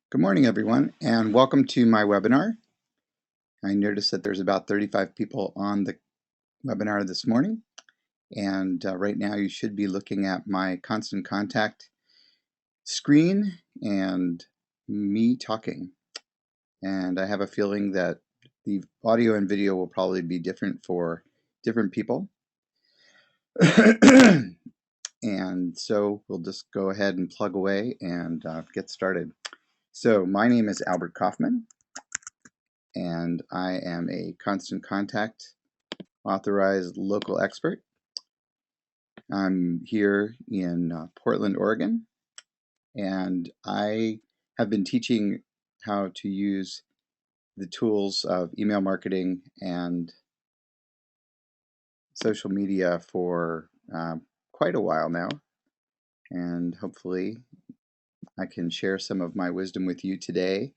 Good morning, everyone, and welcome to my webinar. I noticed that there's about 35 people on the webinar this morning, and right now you should be looking at my Constant Contact screen and me talking. And I have a feeling that the audio and video will probably be different for different people. And so we'll just go ahead and plug away and get started. So my name is Albert Kaufman, and I am a Constant Contact authorized local expert. I'm here in Portland, Oregon, and I have been teaching how to use the tools of email marketing and social media for quite a while now, and hopefully I can share some of my wisdom with you today.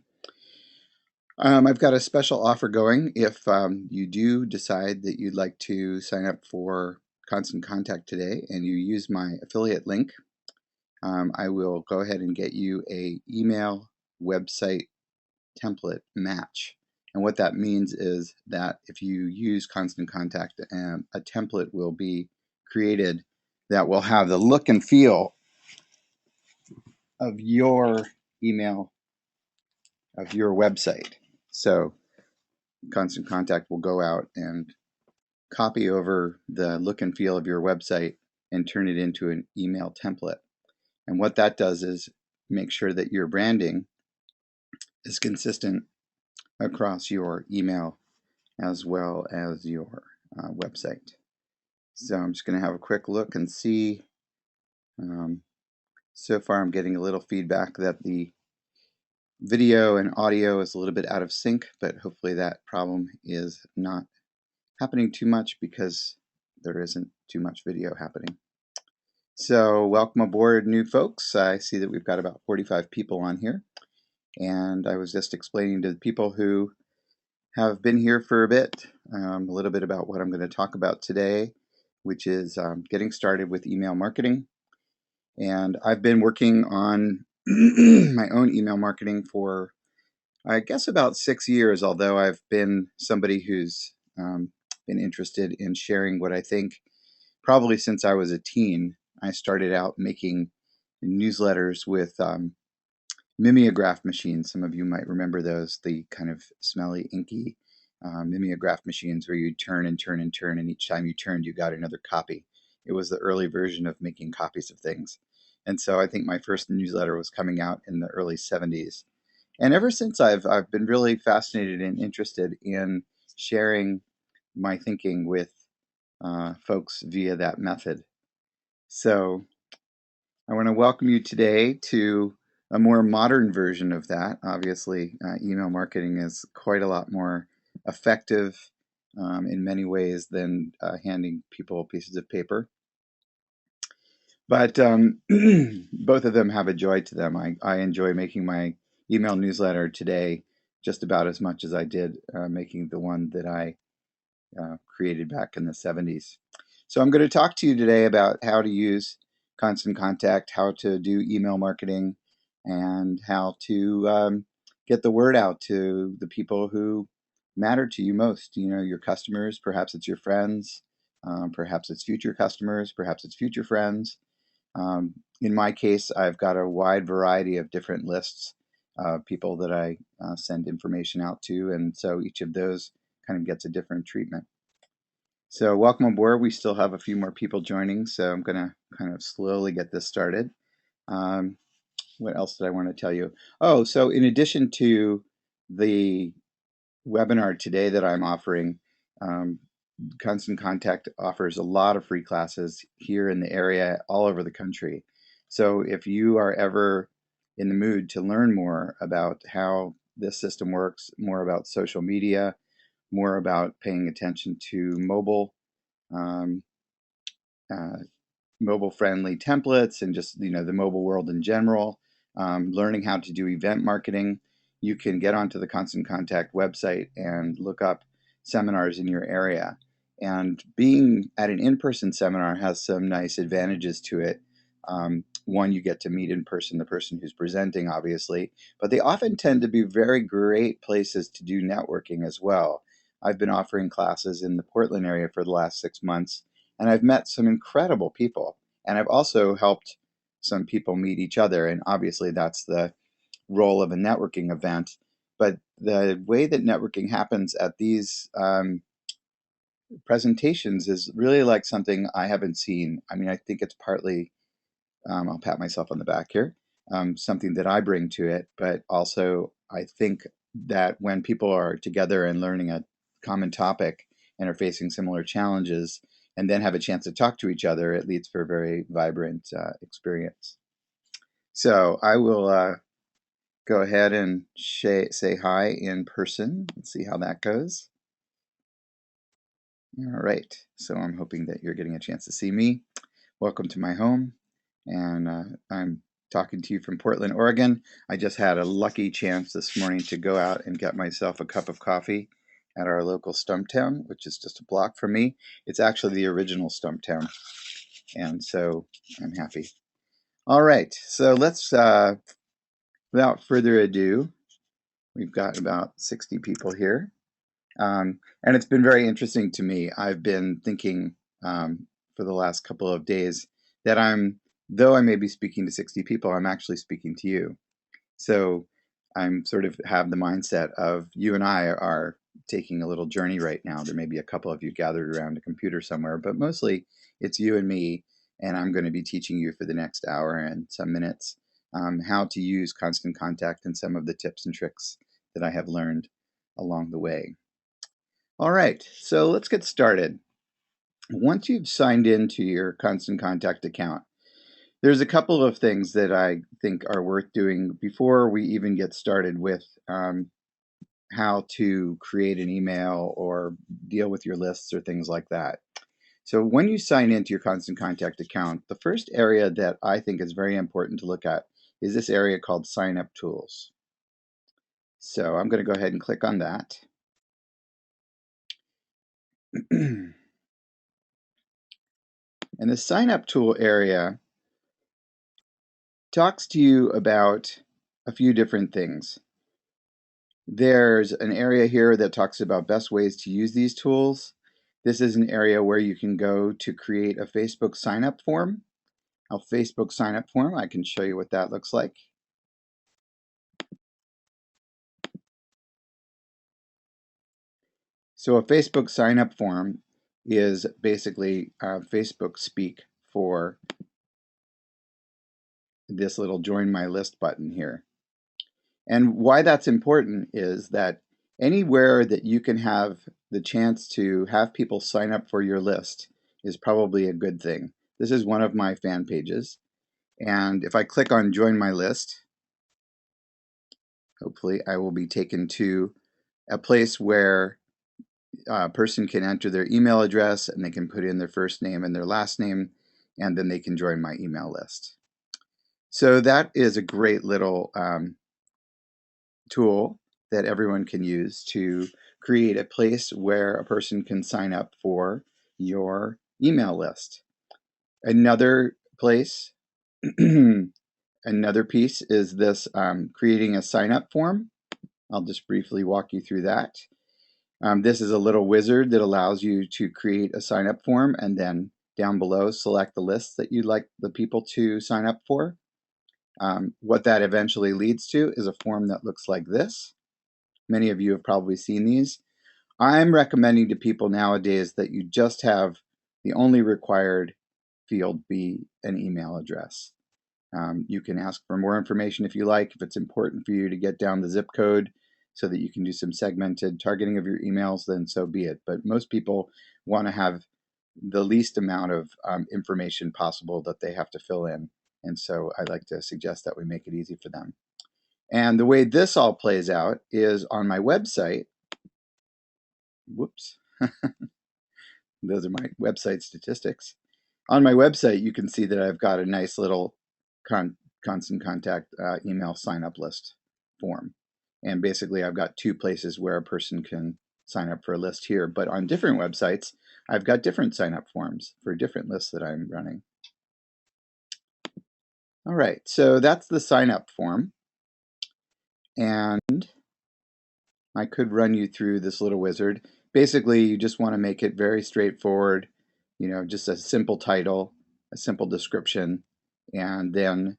I've got a special offer going. If you do decide that you'd like to sign up for Constant Contact today and you use my affiliate link, I will go ahead and get you a email website template match. And what that means is that if you use Constant Contact, a template will be created that will have the look and feel of your email, of your website. So Constant Contact will go out and copy over the look and feel of your website and turn it into an email template. And what that does is make sure that your branding is consistent across your email as well as your website. So I'm just going to have a quick look and see. So far I'm getting a little feedback that the video and audio is a little bit out of sync, but hopefully that problem is not happening too much because there isn't too much video happening. So welcome aboard, new folks. I see that we've got about 45 people on here, and I was just explaining to the people who have been here for a bit, a little bit about what I'm going to talk about today, which is getting started with email marketing. And I've been working on my own email marketing for, I guess, about 6 years, although I've been somebody who's been interested in sharing what I think probably since I was a teen. I started out making newsletters with mimeograph machines. Some of you might remember those, the kind of smelly, inky mimeograph machines where you turn and turn and turn, and each time you turned, you got another copy. It was the early version of making copies of things. And so I think my first newsletter was coming out in the early 70s. And ever since, I've been really fascinated and interested in sharing my thinking with folks via that method. So I want to welcome you today to a more modern version of that. Obviously, email marketing is quite a lot more effective in many ways than handing people pieces of paper. But both of them have a joy to them. I enjoy making my email newsletter today just about as much as I did making the one that I created back in the 70s. So I'm going to talk to you today about how to use Constant Contact, how to do email marketing, and how to get the word out to the people who matter to you most. You know, your customers, perhaps it's your friends, perhaps it's future customers, perhaps it's future friends. In my case, I've got a wide variety of different lists of people that I send information out to, and so each of those kind of gets a different treatment. So welcome aboard. We still have a few more people joining, so I'm going to kind of slowly get this started. What else did I want to tell you? Oh, so in addition to the webinar today that I'm offering, Constant Contact offers a lot of free classes here in the area, all over the country. So if you are ever in the mood to learn more about how this system works, more about social media, more about paying attention to um, mobile-friendly templates, and just the mobile world in general, learning how to do event marketing, you can get onto the Constant Contact website and look up seminars in your area. And being at an in-person seminar has some nice advantages to it One, you get to meet in person the person who's presenting, obviously, but they often tend to be very great places to do networking as well. I've been offering classes in the Portland area for the last 6 months, and I've met some incredible people. And I've also helped some people meet each other, and obviously that's the role of a networking event. But the way that networking happens at these presentations is really like something I haven't seen. I mean, I think it's partly, I'll pat myself on the back here, something that I bring to it, but also I think that when people are together and learning a common topic and are facing similar challenges and then have a chance to talk to each other, it leads for a very vibrant experience. So I will go ahead and say hi in person and see how that goes. All right, so I'm hoping that you're getting a chance to see me. Welcome to my home, and I'm talking to you from Portland, Oregon. I just had a lucky chance this morning to go out and get myself a cup of coffee at our local Stumptown, which is just a block from me. It's actually the original Stumptown, and so I'm happy. All right, so let's, without further ado, we've got about 60 people here. And it's been very interesting to me. I've been thinking for the last couple of days that though I may be speaking to 60 people, I'm actually speaking to you. So I'm sort of have the mindset of you and I are taking a little journey right now. There may be a couple of you gathered around a computer somewhere, but mostly it's you and me. And I'm going to be teaching you for the next hour and some minutes how to use Constant Contact and some of the tips and tricks that I have learned along the way. All right, so let's get started. Once you've signed into your Constant Contact account, there's a couple of things that I think are worth doing before we even get started with how to create an email or deal with your lists or things like that. So when you sign into your Constant Contact account, the first area that I think is very important to look at is this area called Sign Up Tools. So I'm going to go ahead and click on that. And the Sign Up Tool area talks to you about a few different things. There's an area here that talks about best ways to use these tools. This is an area where you can go to create a Facebook sign-up form. A Facebook sign-up form, I can show you what that looks like. So a Facebook sign-up form is basically Facebook speak for this little join my list button here. And why that's important is that anywhere that you can have the chance to have people sign up for your list is probably a good thing. This is one of my fan pages. And if I click on join my list, hopefully I will be taken to a place where a person can enter their email address and they can put in their first name and their last name, and then they can join my email list. So that is a great little tool that everyone can use to create a place where a person can sign up for your email list. Another place, another piece is this creating a sign up form. I'll just briefly walk you through that. This is a little wizard that allows you to create a sign up form and then down below select the list that you'd like the people to sign up for. What that eventually leads to is a form that looks like this. Many of you have probably seen these. I'm recommending to people nowadays that you just have the only required field be an email address. You can ask for more information if you like, if it's important for you to get down the zip code so that you can do some segmented targeting of your emails, then so be it. But most people want to have the least amount of information possible that they have to fill in. And so I like to suggest that we make it easy for them. And the way this all plays out is on my website. Whoops. Those are my website statistics. On my website, you can see that I've got a nice little Constant Contact email sign-up list form. And basically, I've got two places where a person can sign up for a list here. But on different websites, I've got different sign-up forms for different lists that I'm running. All right, so that's the sign up form. And I could run you through this little wizard. Basically, you just want to make it very straightforward, you know, just a simple title, a simple description, and then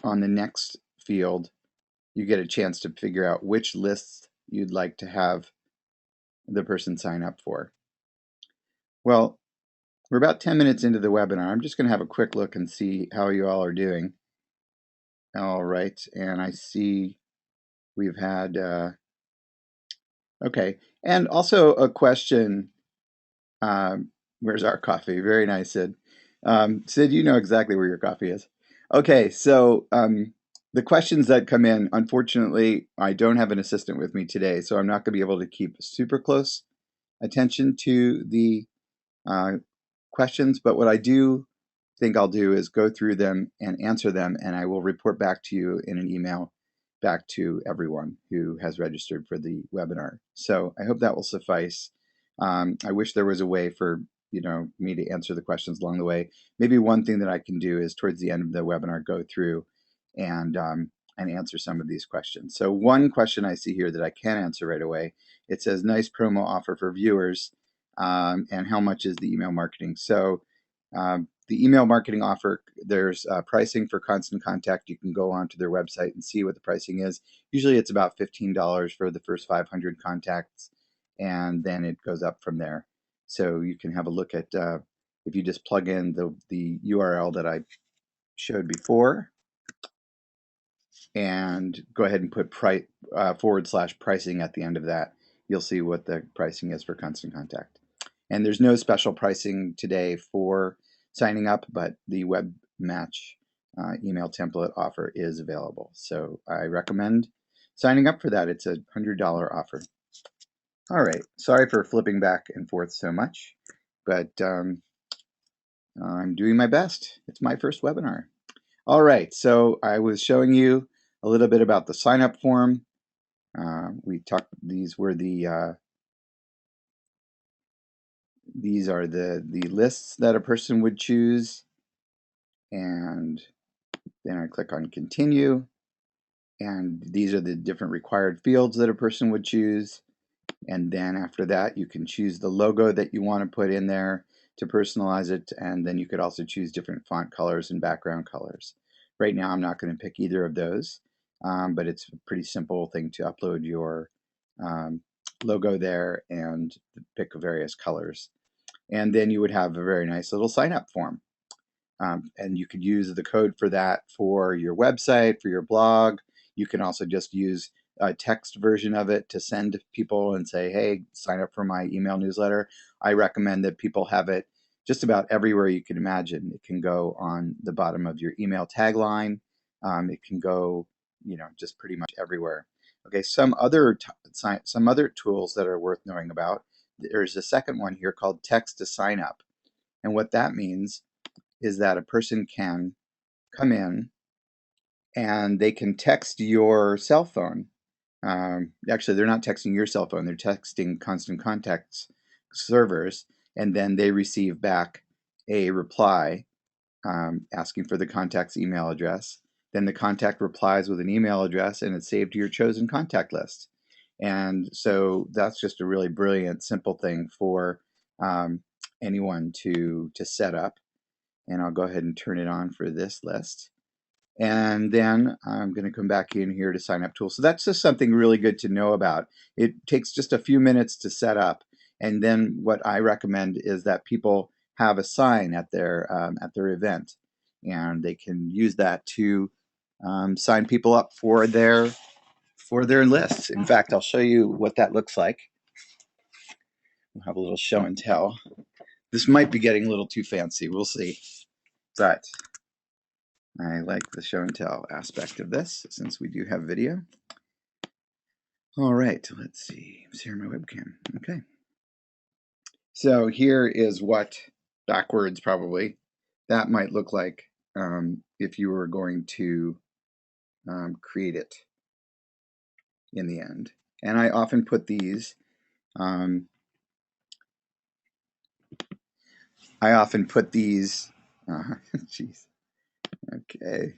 on the next field, you get a chance to figure out which lists you'd like to have the person sign up for. Well, we're about 10 minutes into the webinar. I'm just going to have a quick look and see how you all are doing. All right, and I see we've had, okay, and also a question. Where's our coffee? Very nice, Sid. Sid, you know exactly where your coffee is. Okay, so the questions that come in, unfortunately, I don't have an assistant with me today, so I'm not going to be able to keep super close attention to the questions, but what I do think I'll do is go through them and answer them, and I will report back to you in an email back to everyone who has registered for the webinar. So I hope that will suffice. I wish there was a way for me to answer the questions along the way. Maybe one thing that I can do is towards the end of the webinar go through and answer some of these questions. So one question I see here that I can answer right away, it says nice promo offer for viewers, and how much is the email marketing? So the email marketing offer, there's pricing for Constant Contact. You can go onto their website and see what the pricing is. Usually it's about $15 for the first 500 contacts, and then it goes up from there. So you can have a look at, if you just plug in the URL that I showed before, and go ahead and put / pricing at the end of that, you'll see what the pricing is for Constant Contact. And there's no special pricing today for signing up, but the Web Match email template offer is available. So I recommend signing up for that. It's a $100 offer. All right, sorry for flipping back and forth so much, but I'm doing my best. It's my first webinar. All right, so I was showing you a little bit about the sign up form. We talked, these are the lists that a person would choose, and then I click on continue, and these are the different required fields that a person would choose. And then after that, you can choose the logo that you want to put in there to personalize it, and then you could also choose different font colors and background colors. Right now I'm not going to pick either of those, but it's a pretty simple thing to upload your logo there and pick various colors. And then you would have a very nice little sign up form. And you could use the code for that for your website, for your blog. You can also just use a text version of it to send to people and say, hey, sign up for my email newsletter. I recommend that people have it just about everywhere you can imagine. It can go on the bottom of your email tagline. It can go, just pretty much everywhere. Okay, some other tools that are worth knowing about. There's a second one here called Text to Sign Up. And what that means is that a person can come in and they can text your cell phone. Actually, they're not texting your cell phone, they're texting Constant Contact's servers, and then they receive back a reply asking for the contact's email address. Then the contact replies with an email address, and it's saved to your chosen contact list. And so that's just a really brilliant, simple thing for anyone to set up. And I'll go ahead and turn it on for this list. And then I'm going to come back in here to sign up tool. So that's just something really good to know about. It takes just a few minutes to set up. And then what I recommend is that people have a sign at their event, and they can use that to sign people up for their lists. In fact, I'll show you what that looks like. We'll have a little show and tell. This might be getting a little too fancy. We'll see. But I like the show and tell aspect of this, since we do have video. All right, let's see. Share my webcam. Okay. So here is what, backwards probably, that might look like if you were going to create it in the end. And I often put these, jeez. Okay.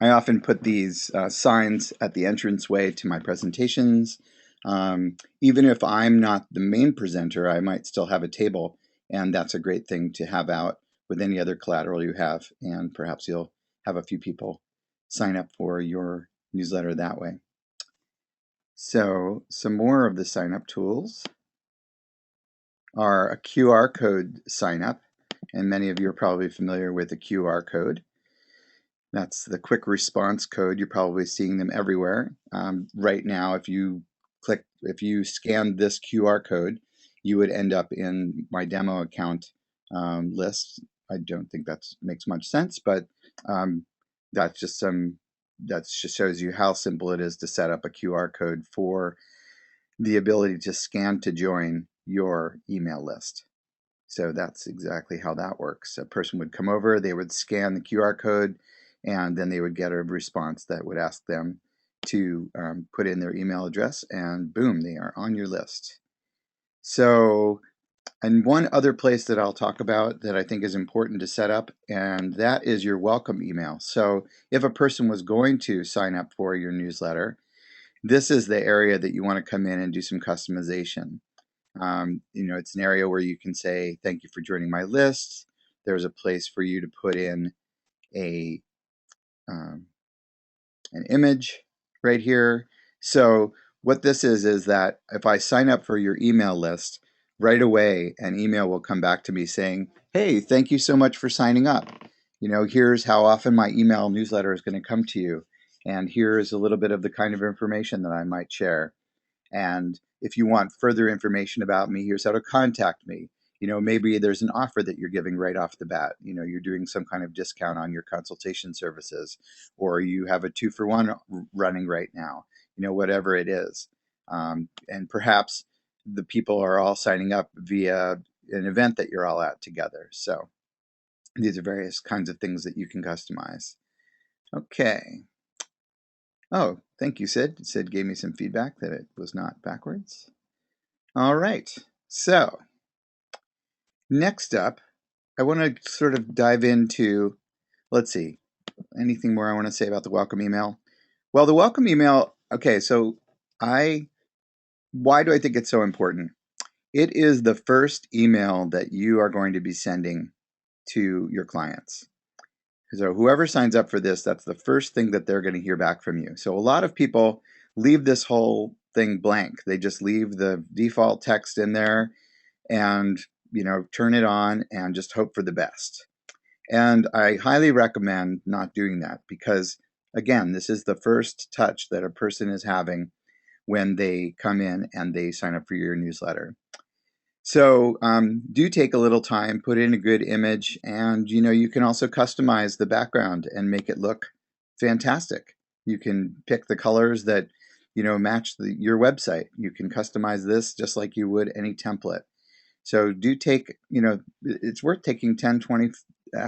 I often put these signs at the entranceway to my presentations. Even if I'm not the main presenter, I might still have a table, and that's a great thing to have out with any other collateral you have, and perhaps you'll have a few people sign up for your newsletter that way. So some more of the sign-up tools are a QR code sign-up, and many of you are probably familiar with the QR code. That's the quick response code. You're probably seeing them everywhere. Right now, if you scan this QR code, you would end up in my demo account list. I don't think that makes much sense, but um, that's just that just shows you how simple it is to set up a QR code for the ability to scan to join your email list. So that's exactly how that works. A person would come over, they would scan the QR code, and then they would get a response that would ask them to put in their email address, and boom, they are on your list. So, and one other place that I'll talk about that I think is important to set up, and that is your welcome email. So if a person was going to sign up for your newsletter, this is the area that you want to come in and do some customization. It's an area where you can say, thank you for joining my list. There's a place for you to put in a an image right here. So what this is that if I sign up for your email list, right away an email will come back to me saying, hey, thank you so much for signing up. Here's how often my email newsletter is going to come to you. And here's a little bit of the kind of information that I might share. And if you want further information about me, here's how to contact me. Maybe there's an offer that you're giving right off the bat. You're doing some kind of discount on your consultation services, or you have a 2-for-1 running right now, whatever it is. And perhaps the people are all signing up via an event that you're all at together. So these are various kinds of things that you can customize. Okay. Oh, thank you, Sid. Sid gave me some feedback that it was not backwards. All right. So next up, I want to sort of dive into, let's see, anything more I want to say about the welcome email? Well, the welcome email, okay, so why do I think it's so important? It is the first email that you are going to be sending to your clients. So whoever signs up for this, that's the first thing that they're going to hear back from you. So a lot of people leave this whole thing blank. They just leave the default text in there and turn it on and just hope for the best. And I highly recommend not doing that because, again, this is the first touch that a person is having when they come in and they sign up for your newsletter. So do take a little time, put in a good image, and you can also customize the background and make it look fantastic. You can pick the colors that match your website. You can customize this just like you would any template. So do take, it's worth taking 10, 20,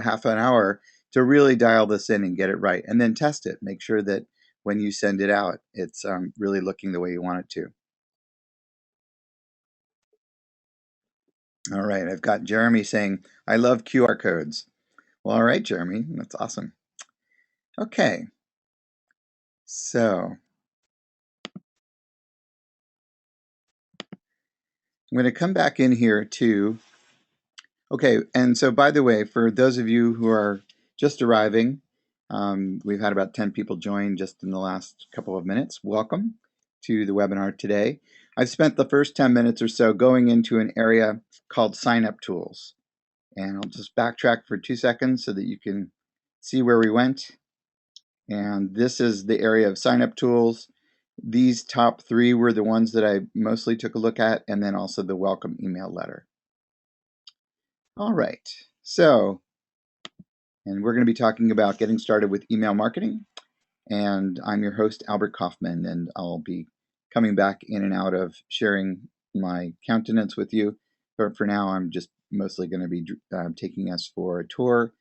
half an hour to really dial this in and get it right, and then test it. Make sure that when you send it out, it's really looking the way you want it to. All right, I've got Jeremy saying, I love QR codes. Well, all right, Jeremy, that's awesome. Okay, so I'm going to come back in here to, okay, and so by the way, for those of you who are just arriving, we've had about 10 people join just in the last couple of minutes. Welcome to the webinar today. I've spent the first 10 minutes or so going into an area called Sign Up Tools. And I'll just backtrack for 2 seconds so that you can see where we went. And this is the area of Sign Up Tools. These top 3 were the ones that I mostly took a look at, and then also the welcome email letter. All right, so, and we're going to be talking about getting started with email marketing. And I'm your host, Albert Kaufman, and I'll be coming back in and out of sharing my countenance with you. But for now, I'm just mostly going to be taking us for a tour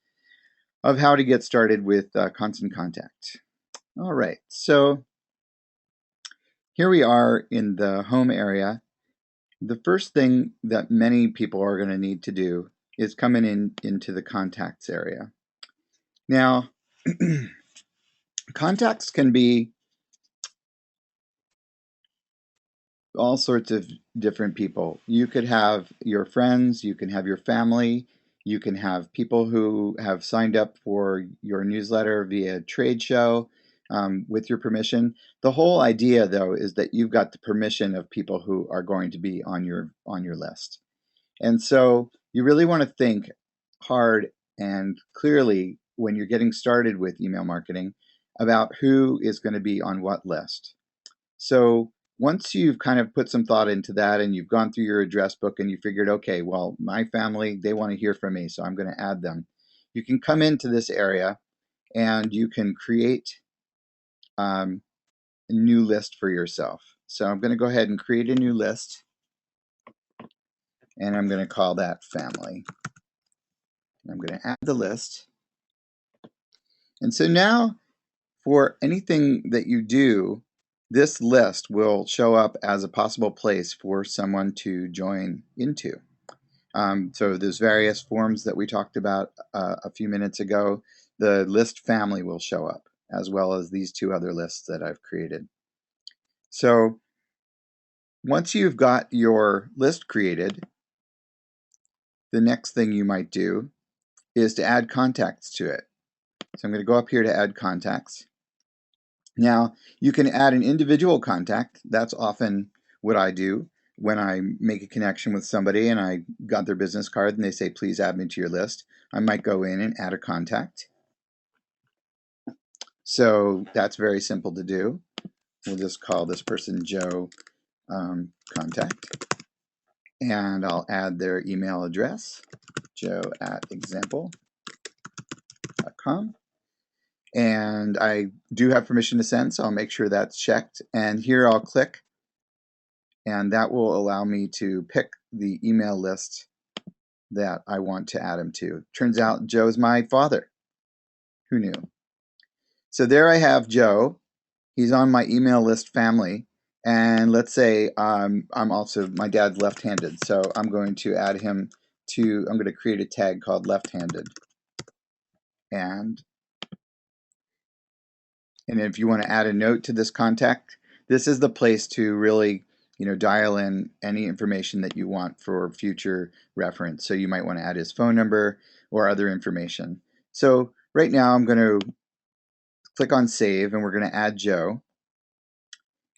of how to get started with Constant Contact. All right, so here we are in the home area. The first thing that many people are going to need to do is coming into the contacts area. Now, contacts can be all sorts of different people. You could have your friends, you can have your family, you can have people who have signed up for your newsletter via trade show with your permission. The whole idea, though, is that you've got the permission of people who are going to be on your list. And so you really want to think hard and clearly when you're getting started with email marketing about who is going to be on what list. So once you've kind of put some thought into that and you've gone through your address book and you figured, okay, well, my family, they want to hear from me, so I'm going to add them. You can come into this area and you can create a new list for yourself. So I'm going to go ahead and create a new list, and I'm going to call that family. I'm going to add the list. And so now for anything that you do, this list will show up as a possible place for someone to join into. So there's various forms that we talked about a few minutes ago. The list family will show up, as well as these two other lists that I've created. So once you've got your list created, the next thing you might do is to add contacts to it. So I'm going to go up here to add contacts. Now, you can add an individual contact. That's often what I do when I make a connection with somebody and I got their business card and they say, please add me to your list. I might go in and add a contact. So that's very simple to do. We'll just call this person Joe contact. And I'll add their email address, joe@example.com. And I do have permission to send, so I'll make sure that's checked. And here I'll click, and that will allow me to pick the email list that I want to add him to. Turns out Joe's my father. Who knew? So there I have Joe. He's on my email list family. And let's say I'm also, my dad's left-handed, so I'm going to add him to, I'm going to create a tag called left-handed. And if you want to add a note to this contact, this is the place to really, dial in any information that you want for future reference. So you might want to add his phone number or other information. So right now I'm going to click on save and we're going to add Joe.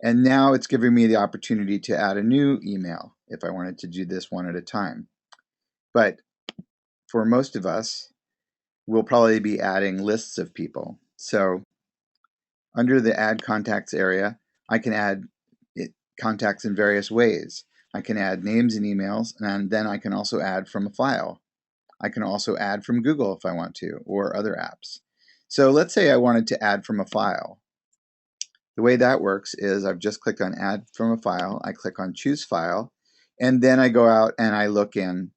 And now it's giving me the opportunity to add a new email if I wanted to do this one at a time. But for most of us, we'll probably be adding lists of people. So under the Add Contacts area, I can add contacts in various ways. I can add names and emails, and then I can also add from a file. I can also add from Google if I want to, or other apps. So let's say I wanted to add from a file. The way that works is I've just clicked on Add from a file. I click on Choose File, and then I go out and I look in,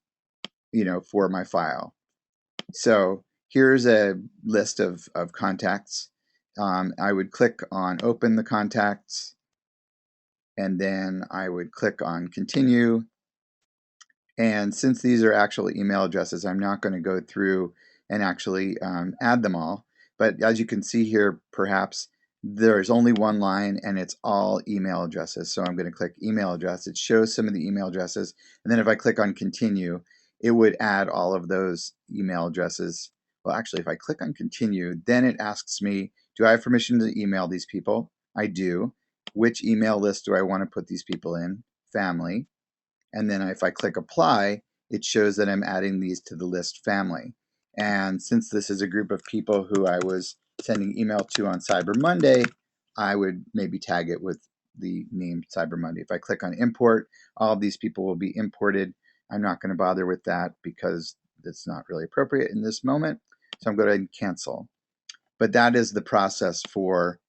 for my file. So here's a list of contacts. I would click on Open the Contacts, and then I would click on Continue. And since these are actual email addresses, I'm not going to go through and actually add them all. But as you can see here, perhaps there's only one line and it's all email addresses. So I'm going to click email address. It shows some of the email addresses. And then if I click on Continue, it would add all of those email addresses. Well, actually, if I click on Continue, then it asks me, do I have permission to email these people? I do. Which email list do I want to put these people in? Family. And then if I click apply, it shows that I'm adding these to the list family. And since this is a group of people who I was sending email to on Cyber Monday, I would maybe tag it with the name Cyber Monday. If I click on import, all of these people will be imported. I'm not going to bother with that because it's not really appropriate in this moment. So I'm going to cancel. But that is the process for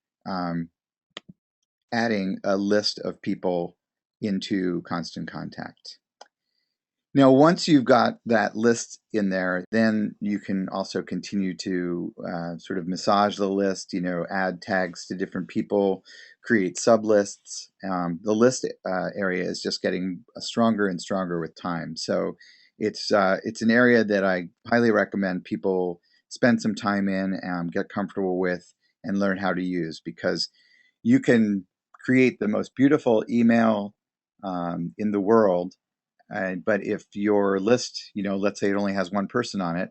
adding a list of people into Constant Contact. Now, once you've got that list in there, then you can also continue to sort of massage the list, add tags to different people, create sublists. The list area is just getting stronger and stronger with time. So it's an area that I highly recommend people spend some time in and get comfortable with and learn how to use, because you can create the most beautiful email in the world, but if your list, let's say it only has one person on it,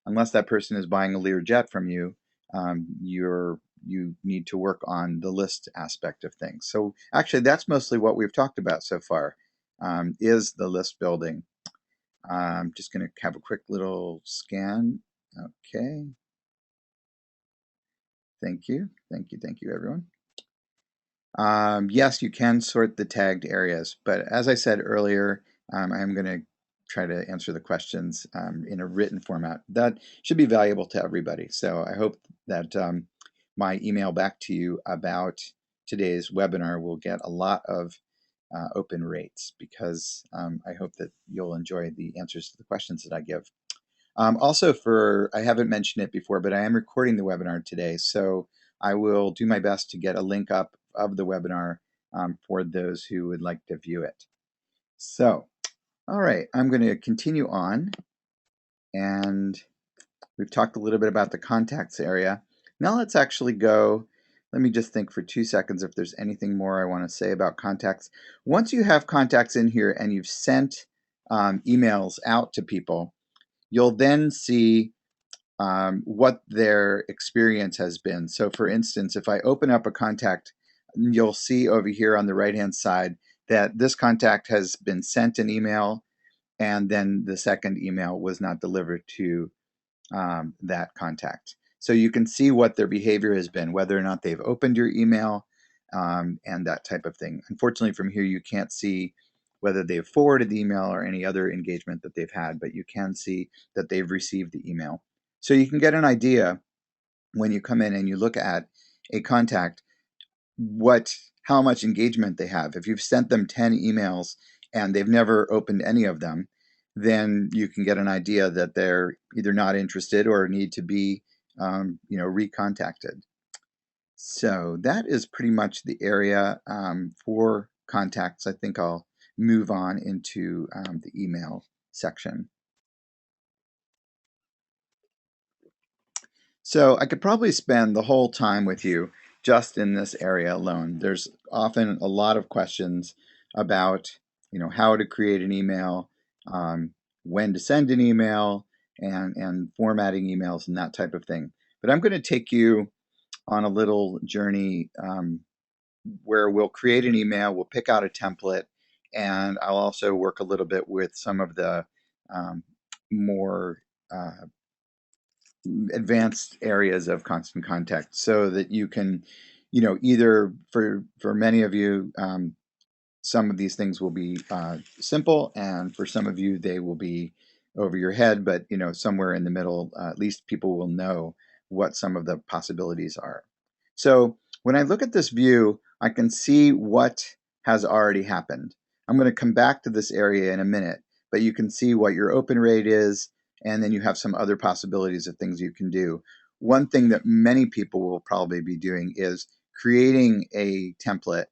unless that person is buying a Learjet from you, you need to work on the list aspect of things. So actually, that's mostly what we've talked about so far, is the list building. I'm just going to have a quick little scan. Okay. Thank you. Thank you. Thank you, everyone. Yes, you can sort the tagged areas, but as I said earlier, I'm going to try to answer the questions in a written format. That should be valuable to everybody. So I hope that my email back to you about today's webinar will get a lot of open rates, because I hope that you'll enjoy the answers to the questions that I give. Also, I haven't mentioned it before, but I am recording the webinar today, so I will do my best to get a link up of the webinar for those who would like to view it. So, all right, I'm going to continue on, and we've talked a little bit about the contacts area. Now let's actually go. Let me just think for 2 seconds if there's anything more I want to say about contacts. Once you have contacts in here and you've sent emails out to people, you'll then see what their experience has been. So for instance, if I open up a contact, you'll see over here on the right-hand side that this contact has been sent an email, and then the second email was not delivered to that contact. So you can see what their behavior has been, whether or not they've opened your email, and that type of thing. Unfortunately, from here you can't see whether they've forwarded the email or any other engagement that they've had, but you can see that they've received the email. So you can get an idea when you come in and you look at a contact, how much engagement they have. If you've sent them 10 emails and they've never opened any of them, then you can get an idea that they're either not interested or need to be recontacted. So that is pretty much the area for contacts. I think I'll move on into the email section. So I could probably spend the whole time with you just in this area alone. There's often a lot of questions about, how to create an email, when to send an email, and formatting emails and that type of thing. But I'm going to take you on a little journey where we'll create an email, we'll pick out a template, and I'll also work a little bit with some of the more advanced areas of Constant Contact, so that you can, either for many of you, some of these things will be simple, and for some of you they will be over your head, but somewhere in the middle, at least people will know what some of the possibilities are. So when I look at this view, I can see what has already happened. I'm going to come back to this area in a minute, but you can see what your open rate is, and then you have some other possibilities of things you can do. One thing that many people will probably be doing is creating a template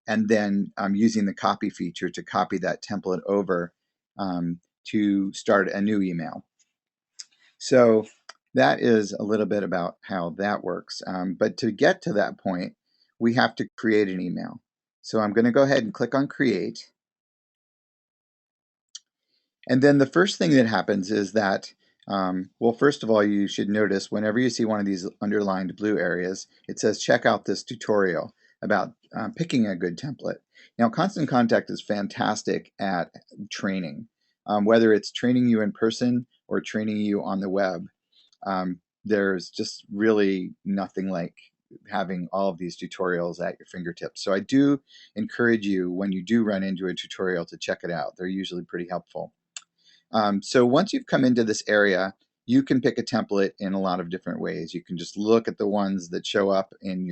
and then using the copy feature to copy that template over to start a new email. So that is a little bit about how that works. But to get to that point, we have to create an email. So I'm going to go ahead and click on Create. And then the first thing that happens is that, well, first of all, you should notice whenever you see one of these underlined blue areas, it says check out this tutorial about picking a good template. Now, Constant Contact is fantastic at training, whether it's training you in person or training you on the web. There's just really nothing like having all of these tutorials at your fingertips. So I do encourage you, when you do run into a tutorial, to check it out. They're usually pretty helpful. So once you've come into this area, you can pick a template in a lot of different ways. You can just look at the ones that show up in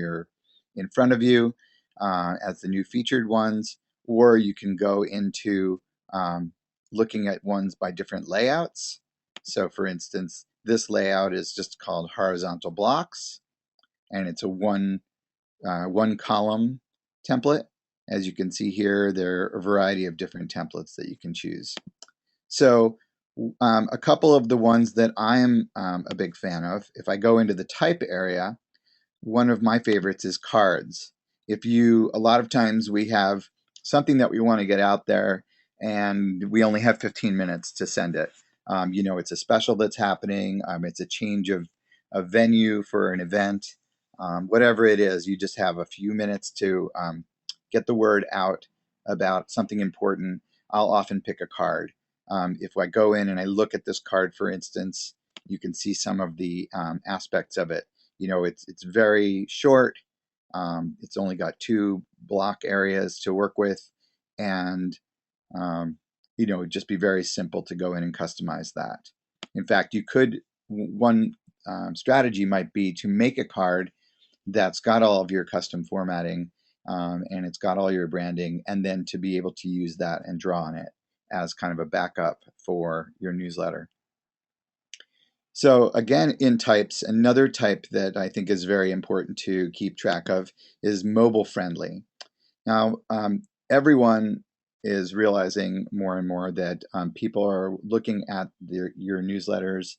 front of you as the new featured ones, or you can go into looking at ones by different layouts. So for instance, this layout is just called horizontal blocks, and it's a one column template. As you can see here, there are a variety of different templates that you can choose. So A couple of the ones that I am a big fan of, if I go into the type area, one of my favorites is cards. A lot of times we have something that we want to get out there and we only have 15 minutes to send it. It's a special that's happening, it's a change of a venue for an event, whatever it is, you just have a few minutes to get the word out about something important. I'll often pick a card. If I go in and I look at this card, for instance, you can see some of the aspects of it. It's very short. It's only got 2 block areas to work with, and it'd just be very simple to go in and customize that. In fact, one strategy might be to make a card that's got all of your custom formatting, and it's got all your branding, and then to be able to use that and draw on it as kind of a backup for your newsletter. So again, in types, another type that I think is very important to keep track of is mobile friendly. Now, everyone is realizing more and more that people are looking at your newsletters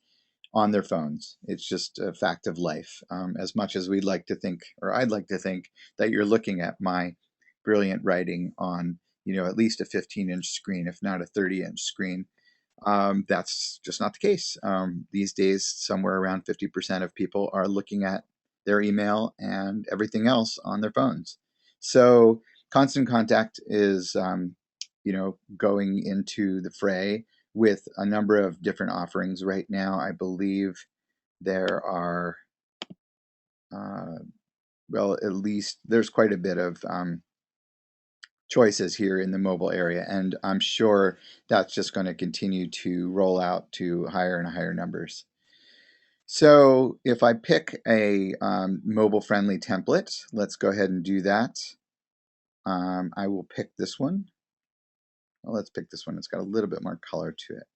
on their phones. It's just a fact of life. As much as we'd like to think, or I'd like to think, that you're looking at my brilliant writing on, at least a 15-inch screen, if not a 30-inch screen. That's just not the case. These days, somewhere around 50% of people are looking at their email and everything else on their phones. So Constant Contact is, going into the fray with a number of different offerings. Right now, I believe there are, at least there's quite a bit of choices here in the mobile area, and I'm sure that's just going to continue to roll out to higher and higher numbers. So if I pick a mobile friendly template, let's go ahead and do that. I will pick this one. Well, let's pick this one. It's got a little bit more color to it.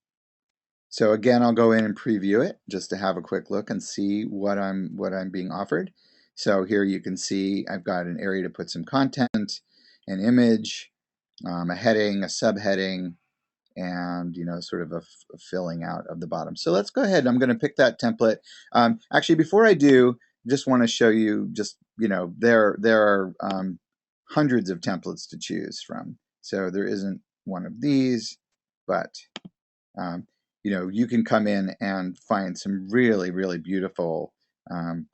So again, I'll go in and preview it just to have a quick look and see what I'm being offered. So here you can see I've got an area to put some content, an image, a heading, a subheading, and sort of a filling out of the bottom. So let's go ahead. I'm going to pick that template. Actually, before I do, just want to show you. There are hundreds of templates to choose from. So there isn't one of these, but you can come in and find some really, really beautiful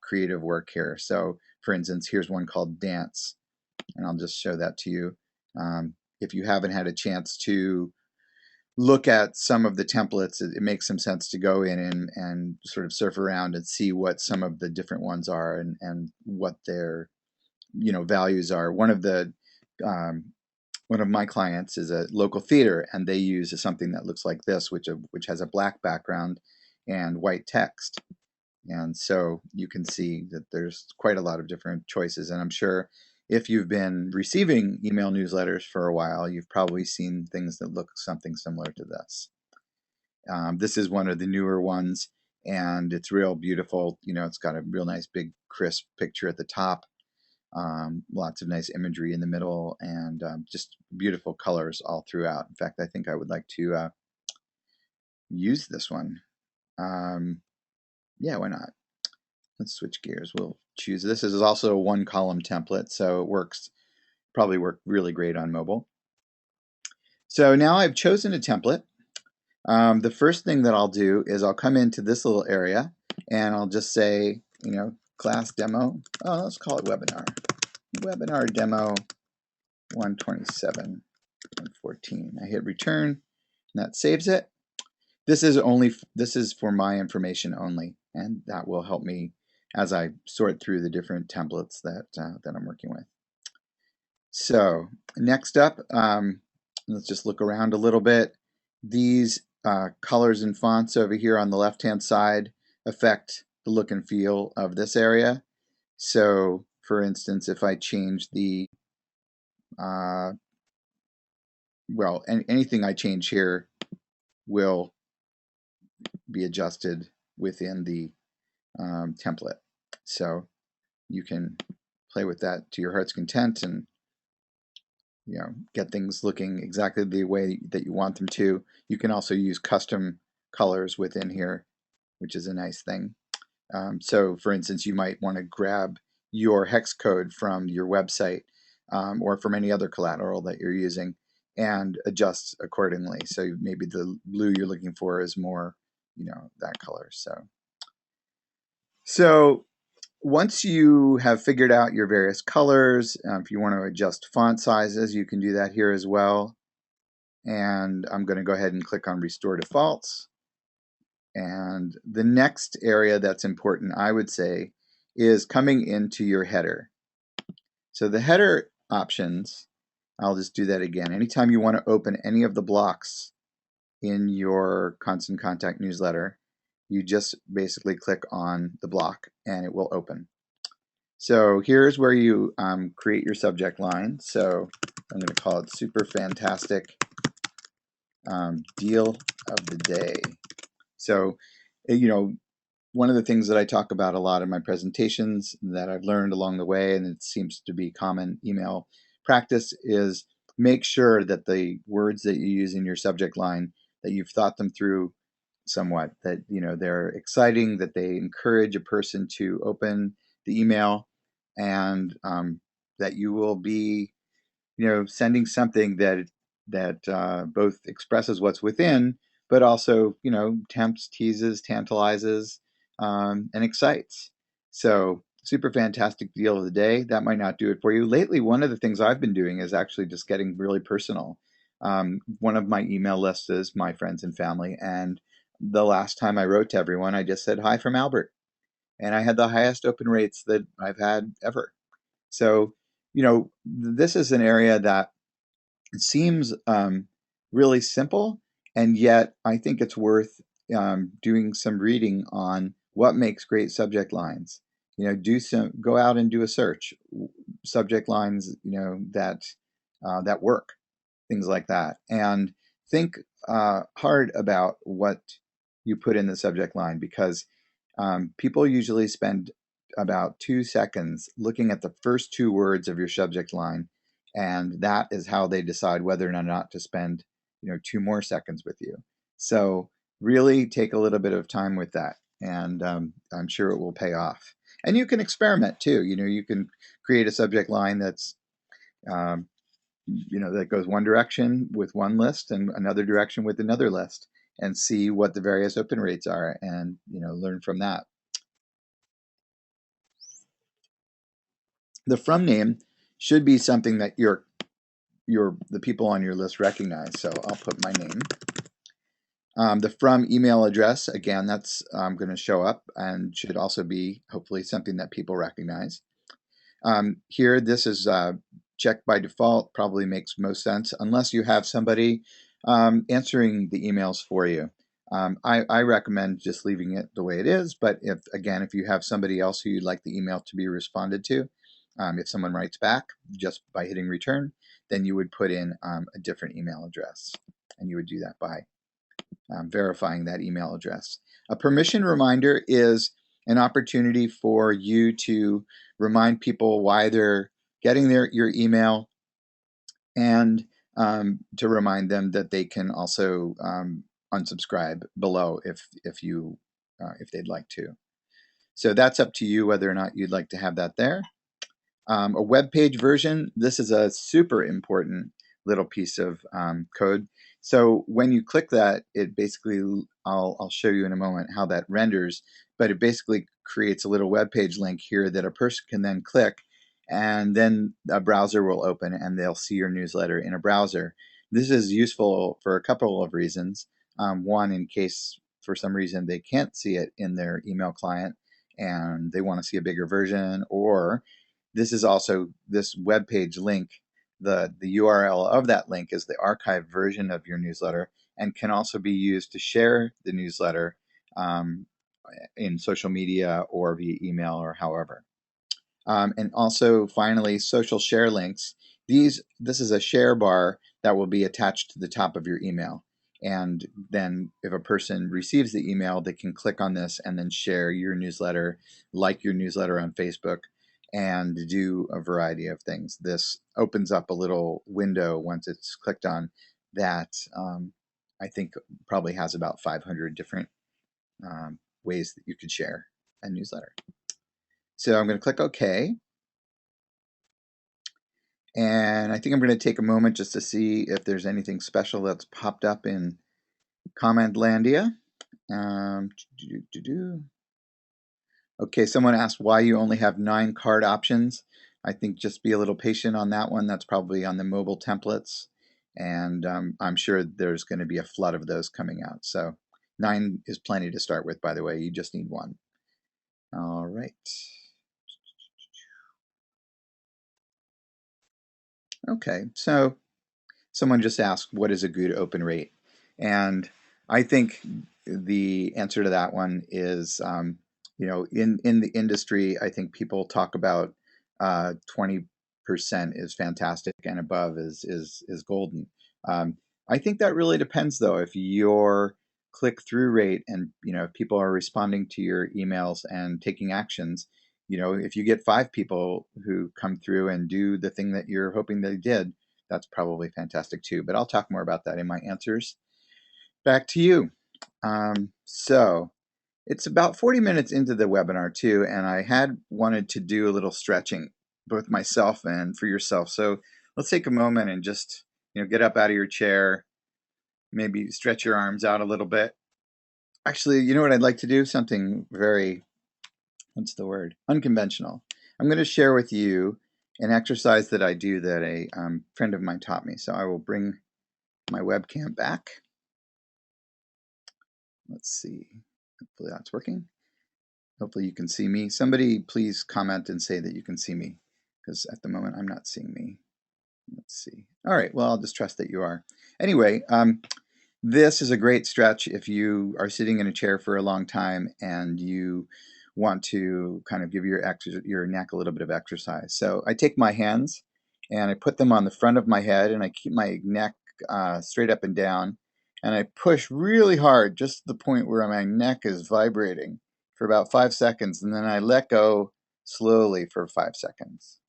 creative work here. So for instance, here's one called Dance, and I'll just show that to you. If you haven't had a chance to look at some of the templates, it makes some sense to go in and sort of surf around and see what some of the different ones are and what their values are. One of my clients is a local theater, and they use something that looks like this, which has a black background and white text. And so you can see that there's quite a lot of different choices. And I'm sure if you've been receiving email newsletters for a while, you've probably seen things that look something similar to this. This is one of the newer ones, and it's real beautiful. It's got a real nice big crisp picture at the top. Lots of nice imagery in the middle, and just beautiful colors all throughout. In fact, I think I would like to use this one. Yeah, why not? Let's switch gears. We'll choose this. This is also a 1-column template, so it probably work really great on mobile. So now I've chosen a template. The first thing that I'll do is I'll come into this little area and I'll just say, class demo. Oh, let's call it webinar. Webinar demo 127 and 14. I hit return, and that saves it. This is for my information only, and that will help me as I sort through the different templates that I'm working with. So next up, let's just look around a little bit. These colors and fonts over here on the left-hand side affect the look and feel of this area. So for instance, if I change the anything I change here will be adjusted within the template. So you can play with that to your heart's content and get things looking exactly the way that you want them to. You can also use custom colors within here, which is a nice thing. So for instance, you might want to grab your hex code from your website or from any other collateral that you're using and adjust accordingly. So maybe the blue you're looking for is more, that color. So once you have figured out your various colors, if you want to adjust font sizes, you can do that here as well. And I'm going to go ahead and click on Restore Defaults. And the next area that's important, I would say, is coming into your header. So the header options, I'll just do that again. Anytime you want to open any of the blocks in your Constant Contact newsletter, you just basically click on the block and it will open. So here's where you create your subject line. So I'm going to call it Super Fantastic Deal of the Day. So, one of the things that I talk about a lot in my presentations that I've learned along the way, and it seems to be common email practice, is make sure that the words that you use in your subject line, that you've thought them through somewhat, that they're exciting, that they encourage a person to open the email, and that you will be sending something that both expresses what's within, but also tempts, teases, tantalizes, and excites. So super fantastic deal of the day. That might not do it for you. Lately, one of the things I've been doing is actually just getting really personal. One of my email lists is my friends and family, and the last time I wrote to everyone, I just said, "Hi from Albert." And I had the highest open rates that I've had ever. So, this is an area that it seems really simple, and yet I think it's worth doing some reading on what makes great subject lines. Go out and do a search, subject lines, that work, things like that, and think hard about what you put in the subject line, because people usually spend about 2 seconds looking at the first two words of your subject line, and that is how they decide whether or not to spend 2 more seconds with you. So really take a little bit of time with that, and I'm sure it will pay off. And you can experiment too. You can create a subject line that's um, that goes one direction with one list and another direction with another list, and see what the various open rates are, and learn from that. The from name should be something that the people on your list recognize. So I'll put my name. The from email address, again, that's going to show up and should also be hopefully something that people recognize. Here, this is checked by default, probably makes most sense unless you have somebody answering the emails for you. I recommend just leaving it the way it is, but if you have somebody else who you'd like the email to be responded to, if someone writes back just by hitting return, then you would put in a different email address, and you would do that by verifying that email address. A permission reminder is an opportunity for you to remind people why they're getting your email, and to remind them that they can also unsubscribe below if they'd like to. So that's up to you whether or not you'd like to have that there. A web page version, this is a super important little piece of code. So when you click that, it basically, I'll show you in a moment how that renders, but it basically creates a little web page link here that a person can then click, and then a browser will open and they'll see your newsletter in a browser. This is useful for a couple of reasons. One, in case for some reason they can't see it in their email client and they want to see a bigger version, or this web page link, the URL of that link is the archived version of your newsletter, and can also be used to share the newsletter in social media or via email or however. And also, finally, social share links. This is a share bar that will be attached to the top of your email. And then if a person receives the email, they can click on this and then share your newsletter, like your newsletter on Facebook, and do a variety of things. This opens up a little window once it's clicked on that I think probably has about 500 different ways that you could share a newsletter. So I'm going to click OK. And I think I'm going to take a moment just to see if there's anything special that's popped up in Commentlandia. Okay, someone asked why you only have 9 card options. I think just be a little patient on that one. That's probably on the mobile templates. And I'm sure there's going to be a flood of those coming out. So 9 is plenty to start with, by the way. You just need 1. All right. Okay, so someone just asked, what is a good open rate? And I think the answer to that one is, in the industry, I think people talk about 20% is fantastic and above is golden. I think that really depends, though. If your click-through rate and if people are responding to your emails and taking actions, if you get 5 people who come through and do the thing that you're hoping they did, that's probably fantastic too. But I'll talk more about that in my answers. Back to you. So it's about 40 minutes into the webinar too, and I had wanted to do a little stretching, both myself and for yourself. So let's take a moment and just get up out of your chair, maybe stretch your arms out a little bit. Actually, you know what I'd like to do? Something very, what's the word? Unconventional. I'm going to share with you an exercise that I do that a friend of mine taught me. So I will bring my webcam back. Let's see. Hopefully that's working. Hopefully you can see me. Somebody please comment and say that you can see me, because at the moment I'm not seeing me. Let's see. All right, well, I'll just trust that you are. Anyway, this is a great stretch if you are sitting in a chair for a long time and you want to kind of give your neck a little bit of exercise. So I take my hands and I put them on the front of my head and I keep my neck straight up and down, and I push really hard, just to the point where my neck is vibrating for about 5 seconds, and then I let go slowly for 5 seconds.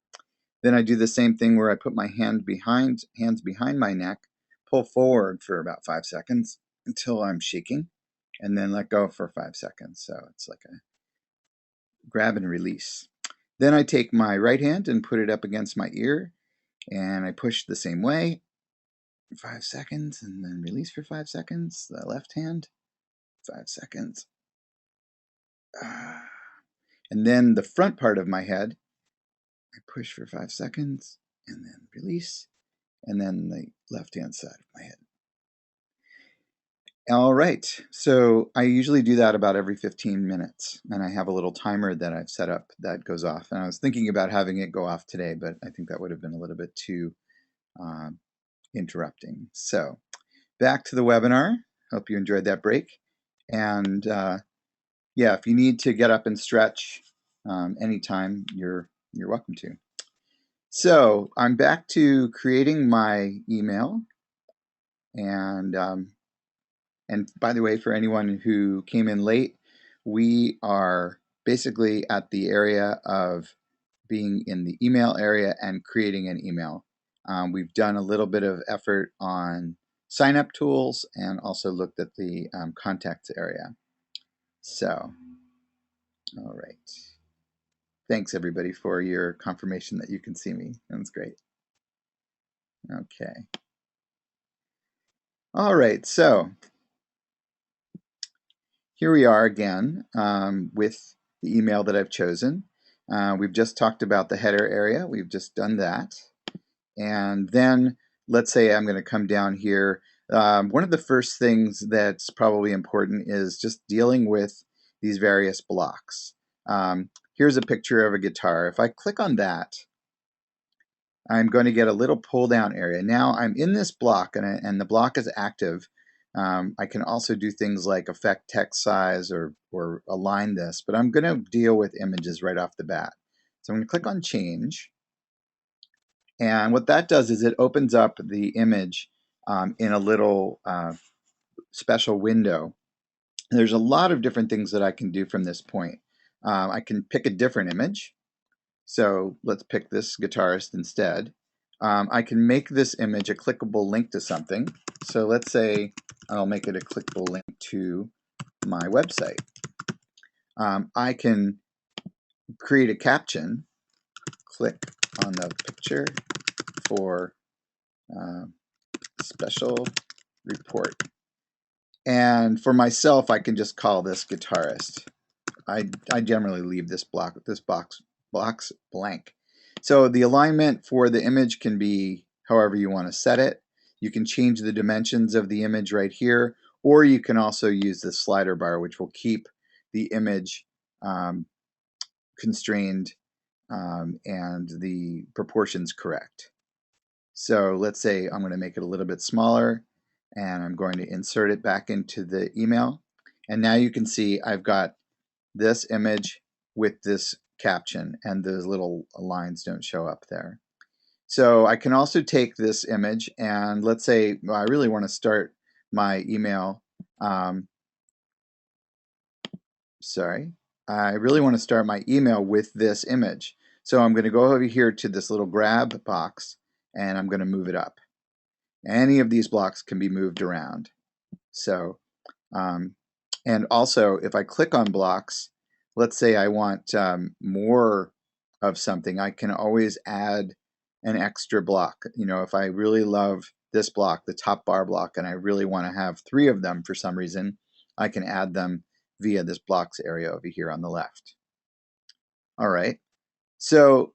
Then I do the same thing where I put my hands behind my neck, pull forward for about 5 seconds until I'm shaking, and then let go for 5 seconds. So it's like a grab and release. Then I take my right hand and put it up against my ear, and I push the same way, 5 seconds, and then release for 5 seconds. The left hand, 5 seconds. And then the front part of my head, I push for 5 seconds, and then release, and then the left-hand side of my head. All right, so I usually do that about every 15 minutes, and I have a little timer that I've set up that goes off. And I was thinking about having it go off today, but I think that would have been a little bit too interrupting. So back to the webinar. Hope you enjoyed that break. And yeah, if you need to get up and stretch anytime, you're welcome to. So I'm back to creating my email, and by the way, for anyone who came in late, we are basically at the area of being in the email area and creating an email. We've done a little bit of effort on sign up tools and also looked at the contacts area. So, all right. Thanks everybody for your confirmation that you can see me. That's great. Okay. All right, so here we are again with the email that I've chosen. We've just talked about the header area. We've just done that. And then let's say I'm going to come down here. One of the first things that's probably important is just dealing with these various blocks. Here's a picture of a guitar. If I click on that, I'm going to get a little pull down area. Now I'm in this block and the block is active. I can also do things like affect text size or align this, but I'm going to deal with images right off the bat. So I'm going to click on change. And what that does is it opens up the image in a little special window. There's a lot of different things that I can do from this point. I can pick a different image. So let's pick this guitarist instead. I can make this image a clickable link to something. So let's say I'll make it a clickable link to my website. I can create a caption, click on the picture for special report. And for myself, I can just call this guitarist. I generally leave this box blank. So the alignment for the image can be however you want to set it. You can change the dimensions of the image right here, or you can also use the slider bar, which will keep the image constrained and the proportions correct. So let's say I'm going to make it a little bit smaller, and I'm going to insert it back into the email. And now you can see I've got this image with this caption, and those little lines don't show up there. So I can also take this image, and let's say I really want to start my email. I really want to start my email with this image. So I'm going to go over here to this little grab box, and I'm going to move it up. Any of these blocks can be moved around. So, and also if I click on blocks, let's say I want more of something, I can always add an extra block. You know, if I really love this block, the top bar block, and I really want to have 3 of them for some reason, I can add them via this blocks area over here on the left. All right, so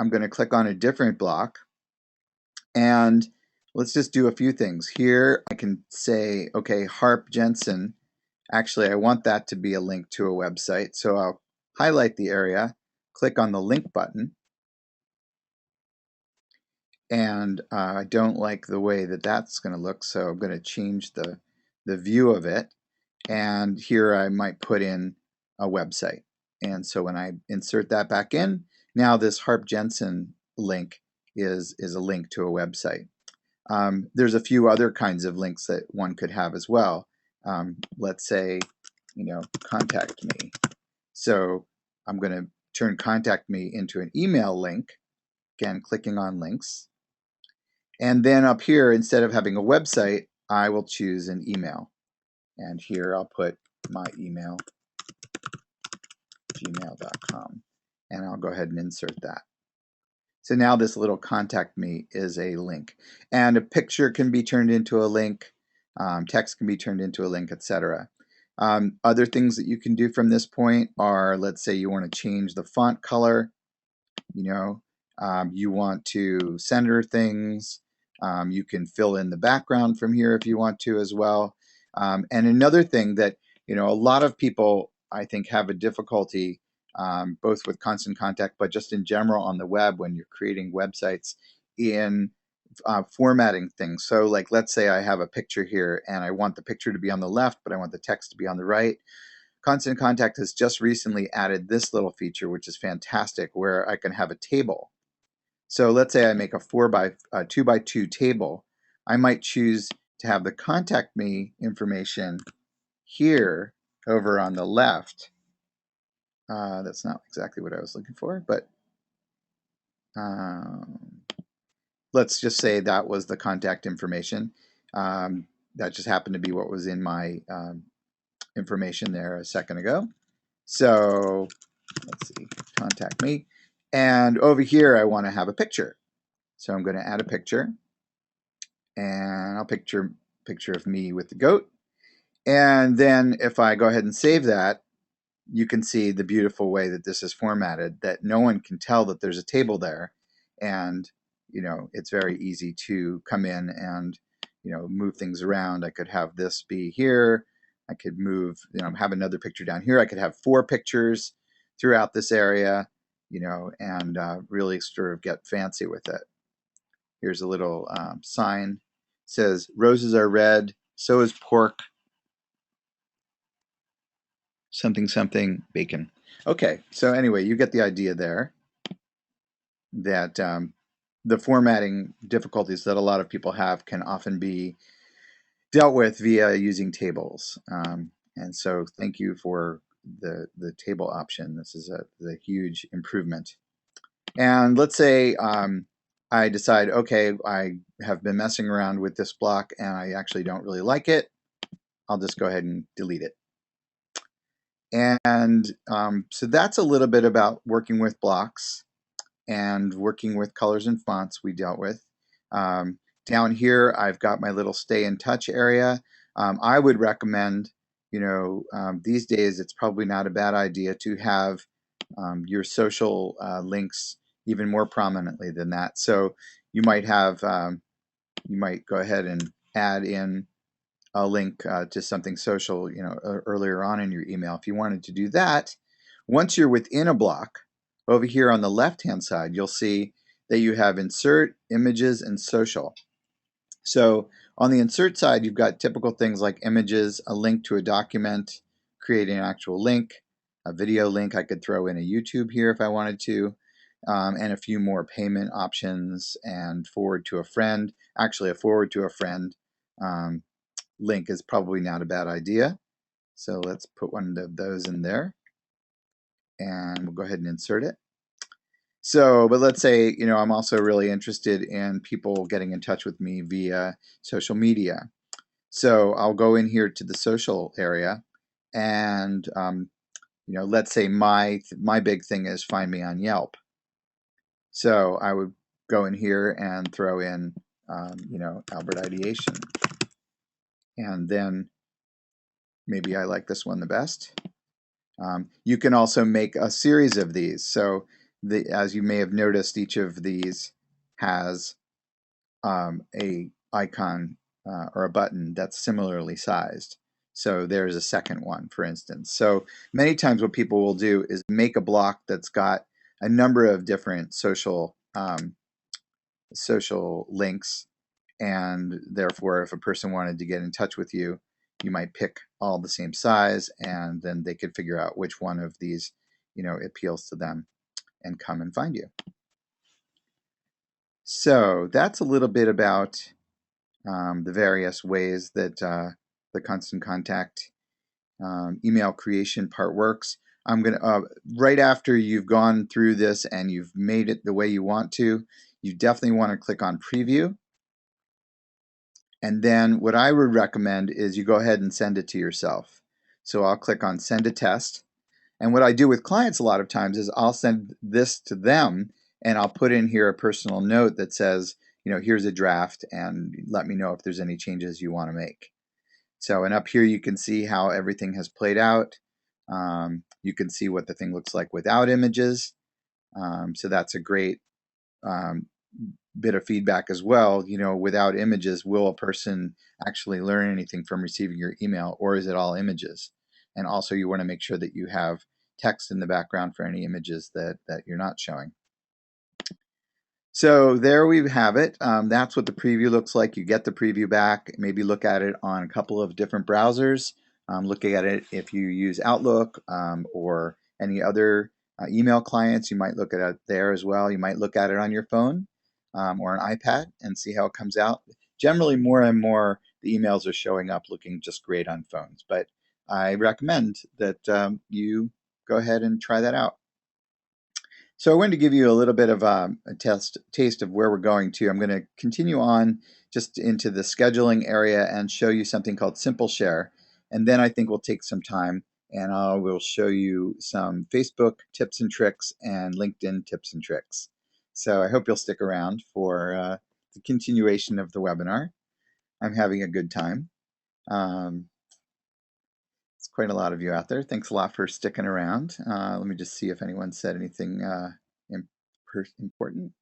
I'm going to click on a different block, and let's just do a few things. Here I can say, okay, Harp Jensen, actually I want that to be a link to a website, so I'll highlight the area, click on the link button, and I don't like the way that that's going to look, so I'm going to change the view of it, and here I might put in a website. And so when I insert that back in, now this Harp Jensen link is a link to a website. There's a few other kinds of links that one could have as well. Let's say, you know, contact me. So I'm going to turn contact me into an email link, again, clicking on links. And then up here, instead of having a website, I will choose an email. And here I'll put my email, gmail.com. And I'll go ahead and insert that. So now this little contact me is a link. And a picture can be turned into a link, text can be turned into a link, etc. Other things that you can do from this point are, let's say you want to change the font color, you know, you want to center things, you can fill in the background from here if you want to as well. And another thing that, you know, a lot of people I think have a difficulty both with Constant Contact, but just in general on the web when you're creating websites, in formatting things. So like, let's say I have a picture here and I want the picture to be on the left, but I want the text to be on the right. Constant Contact has just recently added this little feature, which is fantastic, where I can have a table. So let's say I make a 2x2 table. I might choose to have the contact me information here over on the left. That's not exactly what I was looking for, but let's just say that was the contact information. That just happened to be what was in my information there a second ago. So let's see, contact me. And over here, I want to have a picture. So I'm going to add a picture. And I'll picture of me with the goat. And then if I go ahead and save that, you can see the beautiful way that this is formatted, that no one can tell that there's a table there. And, you know, it's very easy to come in and, you know, move things around. I could have this be here. I could move, you know, have another picture down here. I could have 4 pictures throughout this area, you know, and really sort of get fancy with it. Here's a little sign. It says, roses are red, so is pork, something, something, bacon. Okay, so anyway, you get the idea there, that the formatting difficulties that a lot of people have can often be dealt with via using tables. And so thank you for the table option. This is a huge improvement. And let's say I decide, okay, I have been messing around with this block and I actually don't really like it, I'll just go ahead and delete it. And so that's a little bit about working with blocks and working with colors and fonts we dealt with. Down here, I've got my little stay in touch area. I would recommend, these days it's probably not a bad idea to have your social links even more prominently than that. So you might have, you might go ahead and add in a link to something social, earlier on in your email. If you wanted to do that, once you're within a block, over here on the left-hand side, you'll see that you have insert, images, and social. So on the insert side, you've got typical things like images, a link to a document, creating an actual link, a video link. I could throw in a YouTube here if I wanted to, and a few more payment options and forward to a friend. Actually, a forward to a friend link is probably not a bad idea. So let's put one of those in there and we'll go ahead and insert it. So, but let's say, I'm also really interested in people getting in touch with me via social media. So I'll go in here to the social area and, let's say my big thing is find me on Yelp. So I would go in here and throw in, Albert Ideation. And then maybe I like this one the best. You can also make a series of these. So as you may have noticed, each of these has a icon or a button that's similarly sized. So there's a second one, for instance. So many times what people will do is make a block that's got a number of different social links, and therefore if a person wanted to get in touch with you, you might pick all the same size, and then they could figure out which one of these appeals to them and come and find you. So that's a little bit about the various ways that the Constant Contact email creation part works. I'm going to, right after you've gone through this and you've made it the way you want to, you definitely want to click on preview. And then what I would recommend is you go ahead and send it to yourself. So I'll click on send a test. And what I do with clients a lot of times is I'll send this to them and I'll put in here a personal note that says, here's a draft and let me know if there's any changes you want to make. So, and up here you can see how everything has played out. You can see what the thing looks like without images. So that's a great bit of feedback as well. Without images, will a person actually learn anything from receiving your email, or is it all images? And also you want to make sure that you have text in the background for any images that you're not showing. So there we have it. That's what the preview looks like. You get the preview back, maybe look at it on a couple of different browsers. Looking at it if you use Outlook or any other email clients, you might look at it there as well. You might look at it on your phone or an iPad and see how it comes out. Generally, more and more, the emails are showing up looking just great on phones, but I recommend that you go ahead and try that out. So I wanted to give you a little bit of a taste of where we're going to. I'm going to continue on just into the scheduling area and show you something called Simple Share. And then I think we'll take some time and I will show you some Facebook tips and tricks and LinkedIn tips and tricks. So I hope you'll stick around for the continuation of the webinar. I'm having a good time. It's quite a lot of you out there. Thanks a lot for sticking around. Let me just see if anyone said anything important.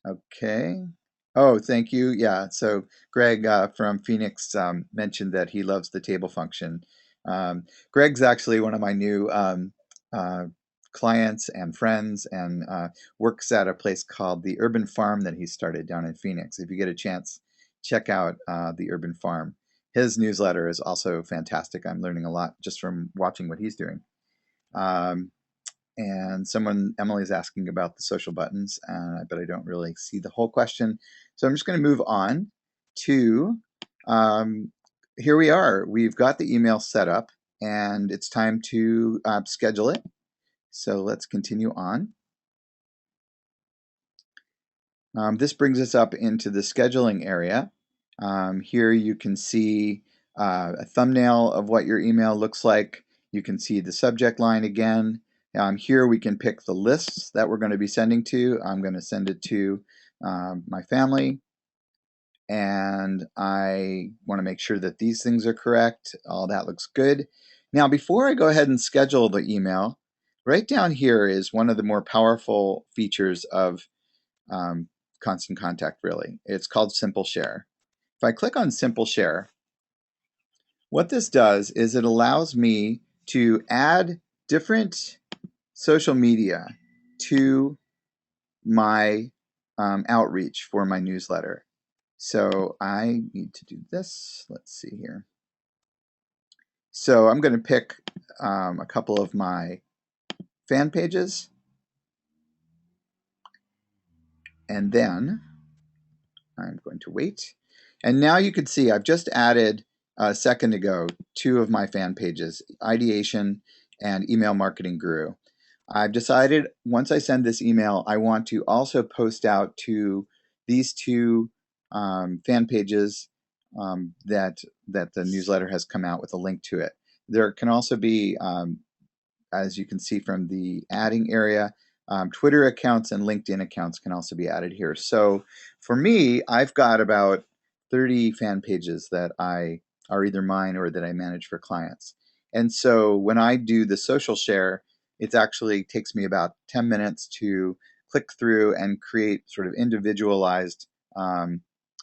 Okay. Oh, thank you. Yeah. So Greg from Phoenix mentioned that he loves the table function. Greg's actually one of my new clients and friends, and works at a place called the Urban Farm that he started down in Phoenix. If you get a chance, check out the Urban Farm. His newsletter is also fantastic. I'm learning a lot just from watching what he's doing. And Emily's asking about the social buttons, but I don't really see the whole question. So I'm just going to move on to, here we are. We've got the email set up and it's time to schedule it. So let's continue on. This brings us up into the scheduling area. Here you can see a thumbnail of what your email looks like. You can see the subject line again. Here we can pick the lists that we're going to be sending to. I'm going to send it to my family, and I want to make sure that these things are correct. All that looks good. Now, before I go ahead and schedule the email, right down here is one of the more powerful features of Constant Contact, really. It's called Simple Share. If I click on Simple Share, what this does is it allows me to add different social media to my outreach for my newsletter. So I need to do this. Let's see here. So I'm going to pick a couple of my fan pages, and then I'm going to wait. And now you can see I've just added a second ago 2 of my fan pages, Ideation and Email Marketing Guru. I've decided once I send this email, I want to also post out to these 2 fan pages that the newsletter has come out with a link to it. There can also be, as you can see from the adding area, Twitter accounts and LinkedIn accounts can also be added here. So for me, I've got about 30 fan pages that are either mine or that I manage for clients. And so when I do the social share, it actually takes me about 10 minutes to click through and create sort of individualized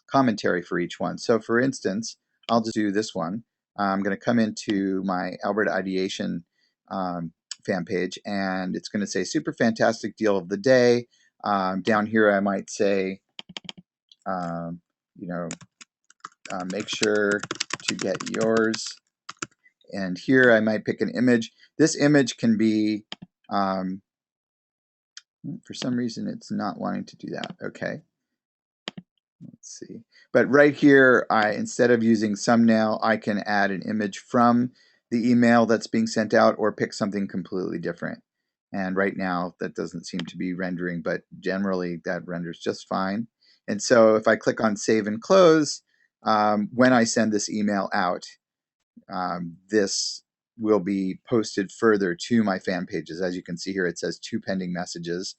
commentary for each one. So for instance, I'll just do this one. I'm going to come into my Albert Ideation fan page, and it's going to say super fantastic deal of the day. Down here I might say, make sure to get yours. And here I might pick an image. This image can be, for some reason it's not wanting to do that. Okay. Let's see. But right here, instead of using thumbnail, I can add an image from the email that's being sent out or pick something completely different. And right now, that doesn't seem to be rendering, but generally that renders just fine. And so if I click on Save and Close, when I send this email out, this will be posted further to my fan pages. As you can see here, it says 2 pending messages.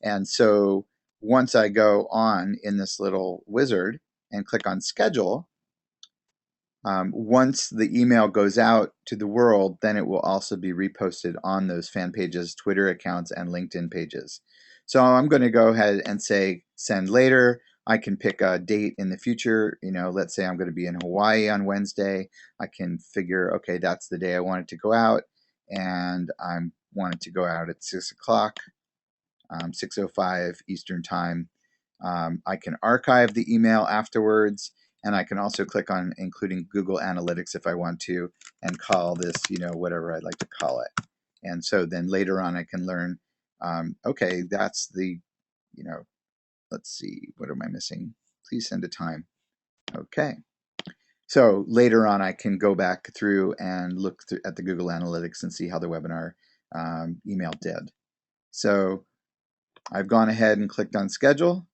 And so once I go on in this little wizard and click on schedule, once the email goes out to the world, then it will also be reposted on those fan pages, Twitter accounts, and LinkedIn pages. So I'm going to go ahead and say send later. I can pick a date in the future. Let's say I'm going to be in Hawaii on Wednesday. I can figure, okay, that's the day I want it to go out, and I want it to go out at 6 o'clock. 6:05 Eastern Time. I can archive the email afterwards, and I can also click on including Google Analytics if I want to, and call this, whatever I'd like to call it. And so then later on I can learn, okay, that's the, let's see, what am I missing? Please send a time. Okay. So later on I can go back through and look at the Google Analytics and see how the webinar email did. So I've gone ahead and clicked on schedule,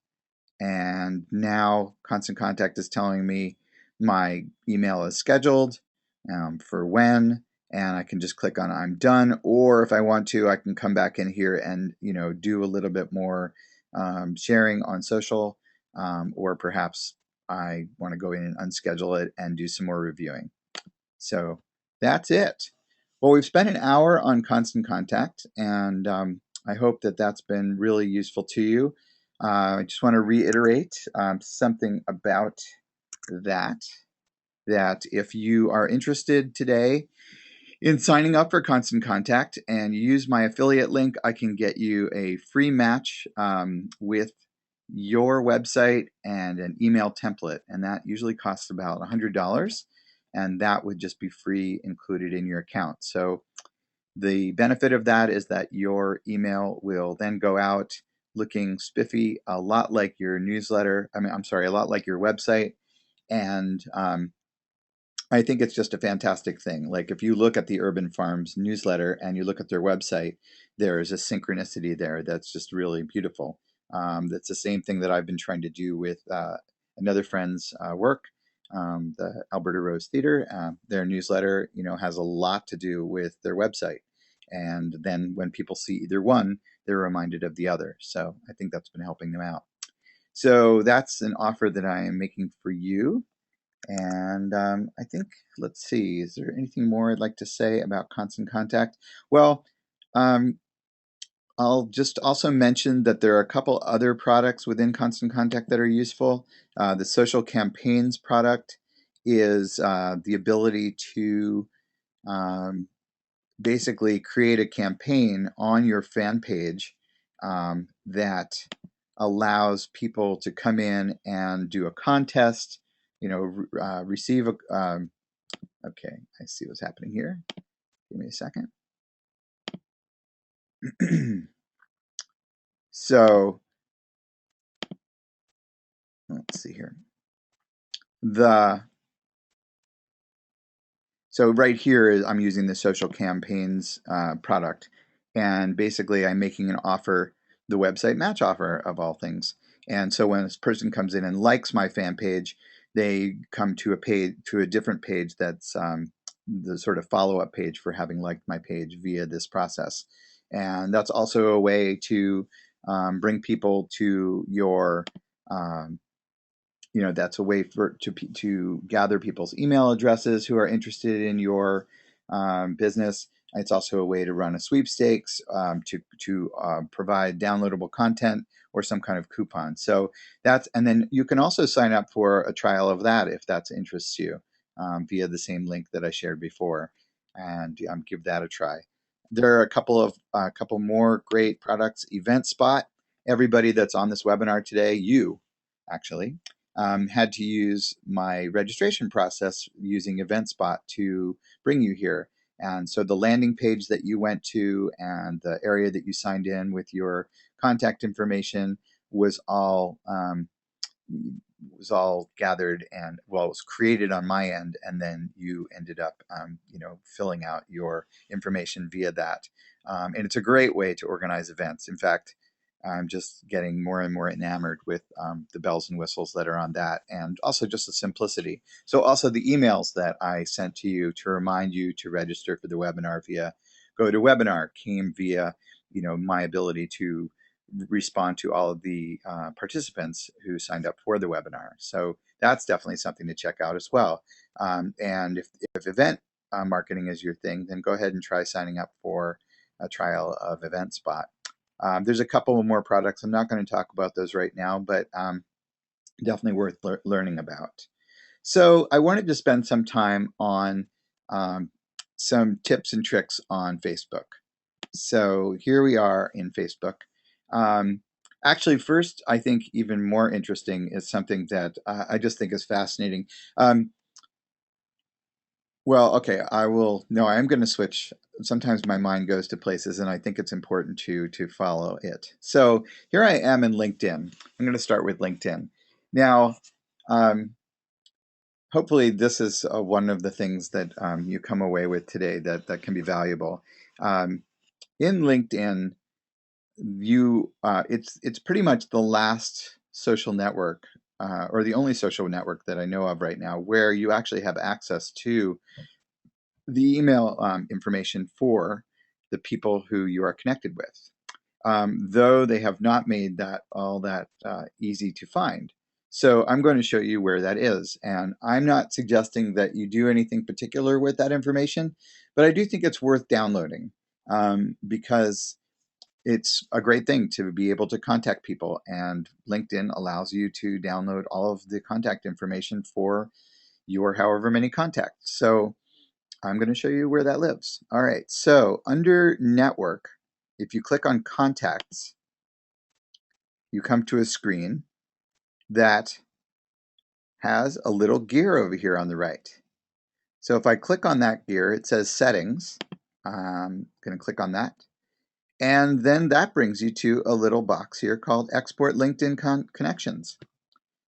and now Constant Contact is telling me my email is scheduled for when, and I can just click on I'm done, or if I want to, I can come back in here and do a little bit more sharing on social, or perhaps I want to go in and unschedule it and do some more reviewing. So that's it. Well, we've spent an hour on Constant Contact, and I hope that that's been really useful to you. I just want to reiterate something about that if you are interested today in signing up for Constant Contact and you use my affiliate link, I can get you a free match with your website and an email template, and that usually costs about $100, and that would just be free included in your account. So the benefit of that is that your email will then go out looking spiffy, a lot like your newsletter. A lot like your website. And I think it's just a fantastic thing. Like if you look at the Urban Farms newsletter and you look at their website, there is a synchronicity there that's just really beautiful. That's the same thing that I've been trying to do with another friend's work, the Alberta Rose Theater. Their newsletter, has a lot to do with their website. And then when people see either one, they're reminded of the other. So I think that's been helping them out. So that's an offer that I am making for you. And I think, let's see, is there anything more I'd like to say about Constant Contact? Well, I'll just also mention that there are a couple other products within Constant Contact that are useful. The Social Campaigns product is the ability to basically create a campaign on your fan page that allows people to come in and do a contest, receive a, okay, I see what's happening here. Give me a second. So let's see here. So right here is I'm using the Social Campaigns product, and basically I'm making an offer, the website match offer of all things. And so when this person comes in and likes my fan page, they come to a different page that's the sort of follow-up page for having liked my page via this process. And that's also a way to bring people to your that's a way to gather people's email addresses who are interested in your business. It's also a way to run a sweepstakes, to provide downloadable content or some kind of coupon. So and then you can also sign up for a trial of that if that interests you via the same link that I shared before, and give that a try. There are a couple more great products. EventSpot. Everybody that's on this webinar today, you actually had to use my registration process using EventSpot to bring you here. And so the landing page that you went to and the area that you signed in with your contact information was all gathered and, well, it was created on my end, and then you ended up filling out your information via that. And it's a great way to organize events. In fact, I'm just getting more and more enamored with the bells and whistles that are on that, and also just the simplicity. So also the emails that I sent to you to remind you to register for the webinar via GoToWebinar came via my ability to respond to all of the participants who signed up for the webinar. So that's definitely something to check out as well. And if event marketing is your thing, then go ahead and try signing up for a trial of EventSpot. There's a couple more products. I'm not going to talk about those right now, but definitely worth learning about. So I wanted to spend some time on some tips and tricks on Facebook. So here we are in Facebook. Actually, first, I think even more interesting is something that I just think is fascinating. Well, okay, I am going to switch. Sometimes my mind goes to places, and I think it's important to follow it. So here I am in LinkedIn. I'm going to start with LinkedIn. Now, hopefully this is one of the things that you come away with today that can be valuable. In LinkedIn, it's pretty much the last social network or the only social network that I know of right now where you actually have access to the email information for the people who you are connected with, though they have not made that all that easy to find. So I'm going to show you where that is, and I'm not suggesting that you do anything particular with that information, but I do think it's worth downloading because it's a great thing to be able to contact people, and LinkedIn allows you to download all of the contact information for your however many contacts. So I'm going to show you where that lives. All right, so under network, if you click on contacts, you come to a screen that has a little gear over here on the right. So if I click on that gear, it says settings. I'm going to click on that. And then that brings you to a little box here called Export LinkedIn Connections.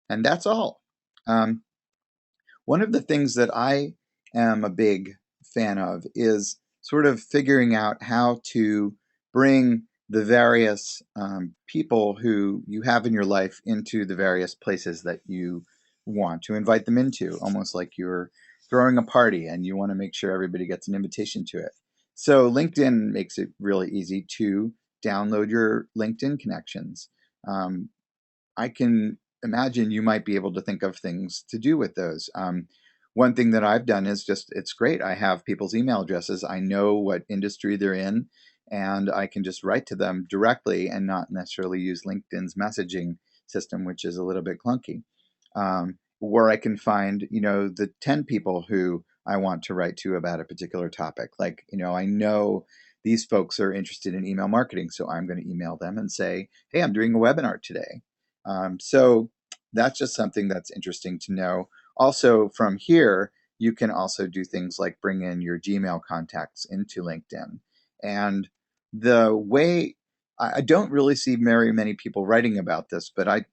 And that's all. One of the things that I am a big fan of is sort of figuring out how to bring the various people who you have in your life into the various places that you want to invite them into, almost like you're throwing a party and you want to make sure everybody gets an invitation to it. So LinkedIn makes it really easy to download your LinkedIn connections. I can imagine you might be able to think of things to do with those. One thing that I've done is just, it's great. I have people's email addresses. I know what industry they're in, and I can just write to them directly and not necessarily use LinkedIn's messaging system, which is a little bit clunky. Or I can find, the 10 people who I want to write to about a particular topic. Like, I know these folks are interested in email marketing, so I'm going to email them and say, hey, I'm doing a webinar today. So that's just something that's interesting to know. Also, from here, you can also do things like bring in your Gmail contacts into LinkedIn. And the way, I don't really see very many people writing about this, but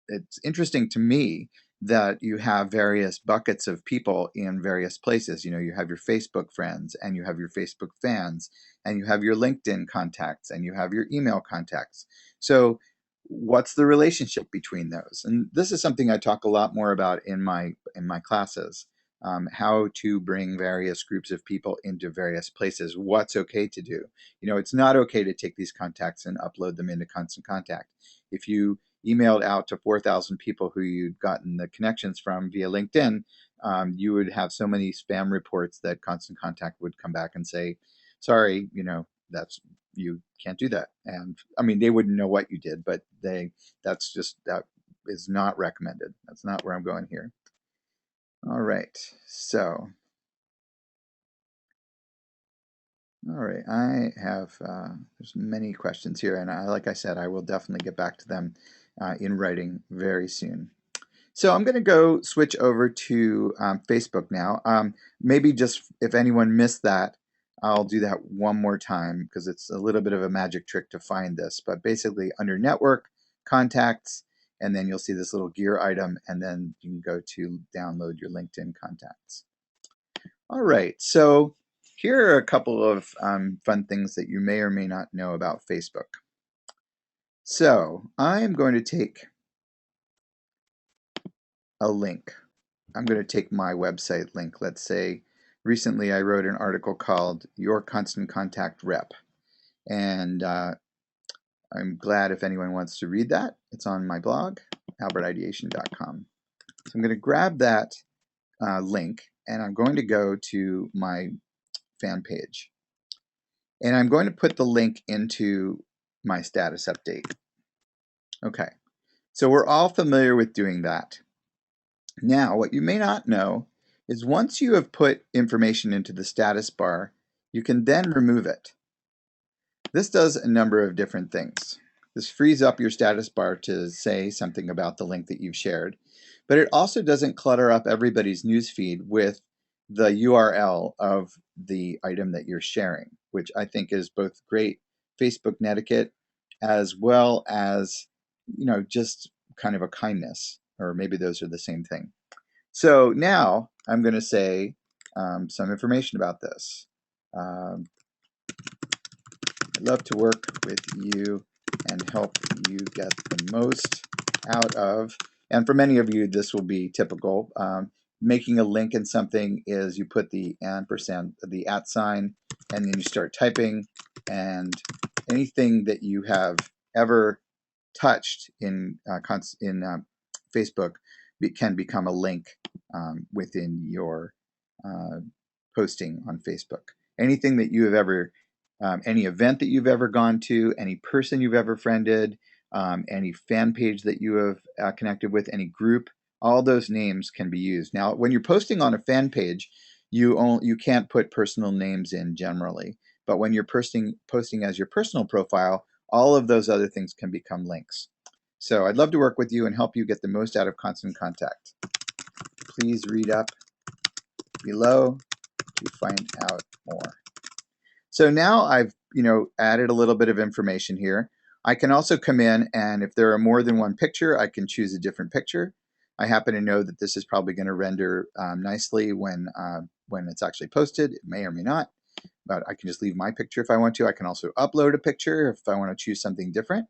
it's interesting to me that you have various buckets of people in various places. You have your Facebook friends, and you have your Facebook fans, and you have your LinkedIn contacts, and you have your email contacts. So what's the relationship between those? And this is something I talk a lot more about in my classes. How to bring various groups of people into various places. What's okay to do? It's not okay to take these contacts and upload them into Constant Contact. If you emailed out to 4,000 people who you'd gotten the connections from via LinkedIn, you would have so many spam reports that Constant Contact would come back and say, sorry, you can't do that. And I mean, they wouldn't know what you did, but that is not recommended. That's not where I'm going here. All right, all right, I have, there's many questions here, and like I said, I will definitely get back to them in writing very soon. So I'm going to go switch over to Facebook now. Maybe just if anyone missed that, I'll do that one more time because it's a little bit of a magic trick to find this. But basically under Network, Contacts, and then you'll see this little gear item, and then you can go to download your LinkedIn contacts. All right, so here are a couple of fun things that you may or may not know about Facebook. So I'm going to take a link. I'm going to take my website link. Let's say recently I wrote an article called Your Constant Contact Rep. And I'm glad if anyone wants to read that. It's on my blog, albertideation.com. So I'm going to grab that link, and I'm going to go to my fan page. And I'm going to put the link into my status update. Okay, so we're all familiar with doing that. Now, what you may not know is once you have put information into the status bar, you can then remove it. This does a number of different things. This frees up your status bar to say something about the link that you've shared, but it also doesn't clutter up everybody's newsfeed with the URL of the item that you're sharing, which I think is both great Facebook netiquette as well as, just kind of a kindness, or maybe those are the same thing. So now I'm going to say some information about this. I'd love to work with you and help you get the most out of, and for many of you this will be typical. Making a link in something is you put the ampersand, the @ sign, and then you start typing, and anything that you have ever touched in Facebook can become a link within your posting on Facebook. Anything that you have ever, any event that you've ever gone to, any person you've ever friended, any fan page that you have connected with, any group, all those names can be used. Now, when you're posting on a fan page, you can't put personal names in generally, but when you're posting as your personal profile, all of those other things can become links. So I'd love to work with you and help you get the most out of Constant Contact. Please read up below to find out more. So now I've added a little bit of information here. I can also come in, and if there are more than one picture, I can choose a different picture. I happen to know that this is probably going to render nicely when it's actually posted. It may or may not. but I can just leave my picture if I want to. I can also upload a picture if I want to choose something different.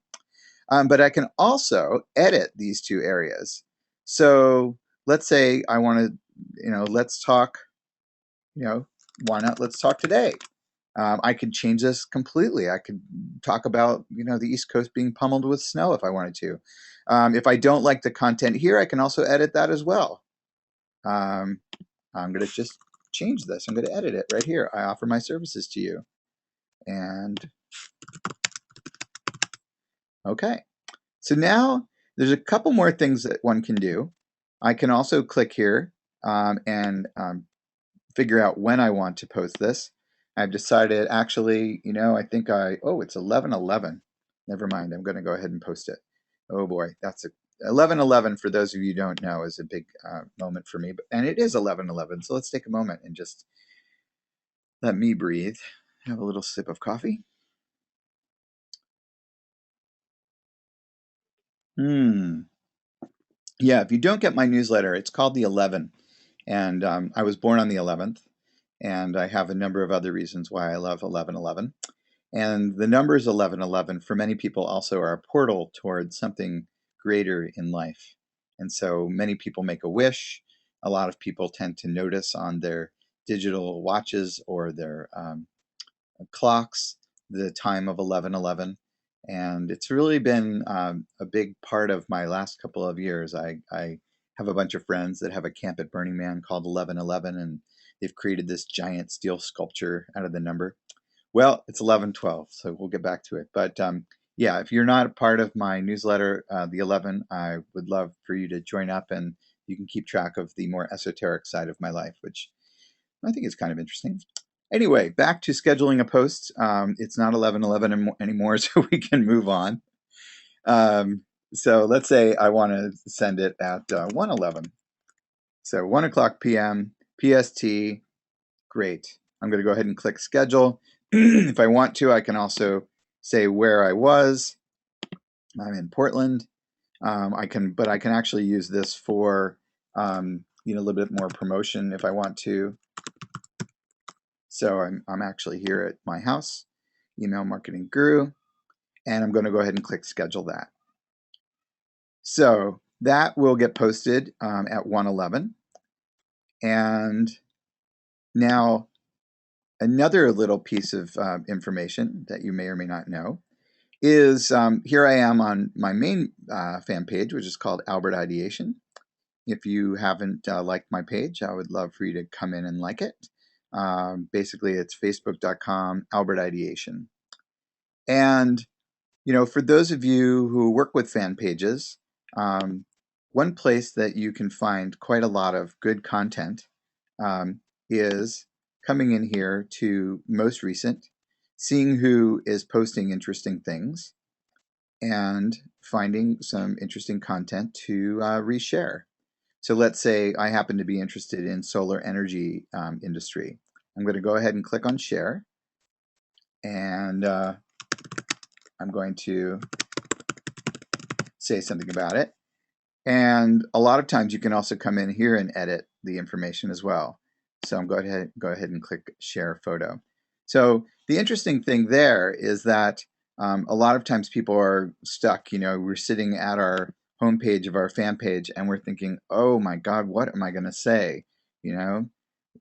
But I can also edit these two areas. So let's say I want to, let's talk, why not let's talk today? I could change this completely. I could talk about, the East Coast being pummeled with snow if I wanted to. If I don't like the content here, I can also edit that as well. I'm going to just change this. I'm going to edit it right here. I offer my services to you. And okay. So now there's a couple more things that one can do. I can also click here and figure out when I want to post this. I've decided actually, I think it's 11:11. Never mind, I'm going to go ahead and post it. Oh boy, that's 11:11 for those of you who don't know is a big moment for me, and it is 11:11. So let's take a moment and just let me breathe. Have a little sip of coffee. Yeah, if you don't get my newsletter, it's called The 11. And I was born on the 11th, and I have a number of other reasons why I love 11:11. And the numbers 11:11 for many people also are a portal towards something greater in life. And so many people make a wish. A lot of people tend to notice on their digital watches or their clocks the time of 11:11. And it's really been a big part of my last couple of years. I have a bunch of friends that have a camp at Burning Man called 11:11, and they've created this giant steel sculpture out of the number. Well, it's 11:12, so we'll get back to it. But yeah, if you're not a part of my newsletter, the 11, I would love for you to join up, and you can keep track of the more esoteric side of my life, which I think is kind of interesting. Anyway, back to scheduling a post. It's not 11:11 anymore, so we can move on. So let's say I want to send it at 1:11. So 1 o'clock p.m. PST. Great. I'm going to go ahead and click schedule. If I want to, I can also say where I was. I'm in Portland. But I can actually use this for a little bit more promotion if I want to. So I'm actually here at my house, Email Marketing Guru, and I'm going to go ahead and click schedule that. So that will get posted at 1:11. And now another little piece of information that you may or may not know is here I am on my main fan page, which is called Albert Ideation. If you haven't liked my page, I would love for you to come in and like it. Basically, it's facebook.com Albert Ideation. And, for those of you who work with fan pages, one place that you can find quite a lot of good content is coming in here to most recent, seeing who is posting interesting things, and finding some interesting content to reshare. So let's say I happen to be interested in solar energy industry. I'm going to go ahead and click on share, and I'm going to say something about it. And a lot of times you can also come in here and edit the information as well. So I'm going to go ahead and click share photo. So the interesting thing there is that a lot of times people are stuck. We're sitting at our homepage of our fan page and we're thinking, oh my God, what am I going to say?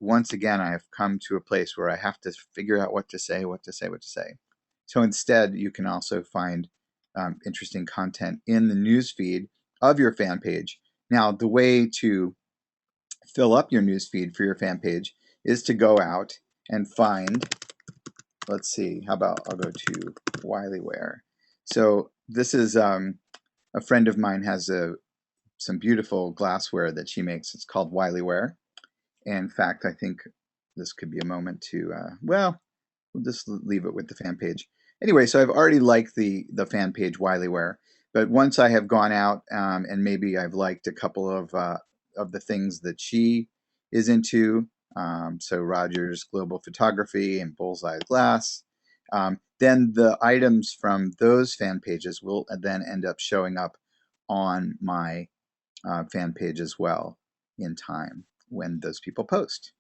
Once again, I have come to a place where I have to figure out what to say. So instead, you can also find interesting content in the news feed of your fan page. Now, the way to fill up your news feed for your fan page is to go out and find, let's see, how about I'll go to Wileyware. So this is a friend of mine has some beautiful glassware that she makes. It's called Wileyware. In fact, I think this could be a moment to, we'll just leave it with the fan page. Anyway, so I've already liked the fan page Wileyware, but once I have gone out and maybe I've liked a couple of the things that she is into, so Rogers Global Photography and Bullseye Glass, then the items from those fan pages will then end up showing up on my fan page as well in time when those people post.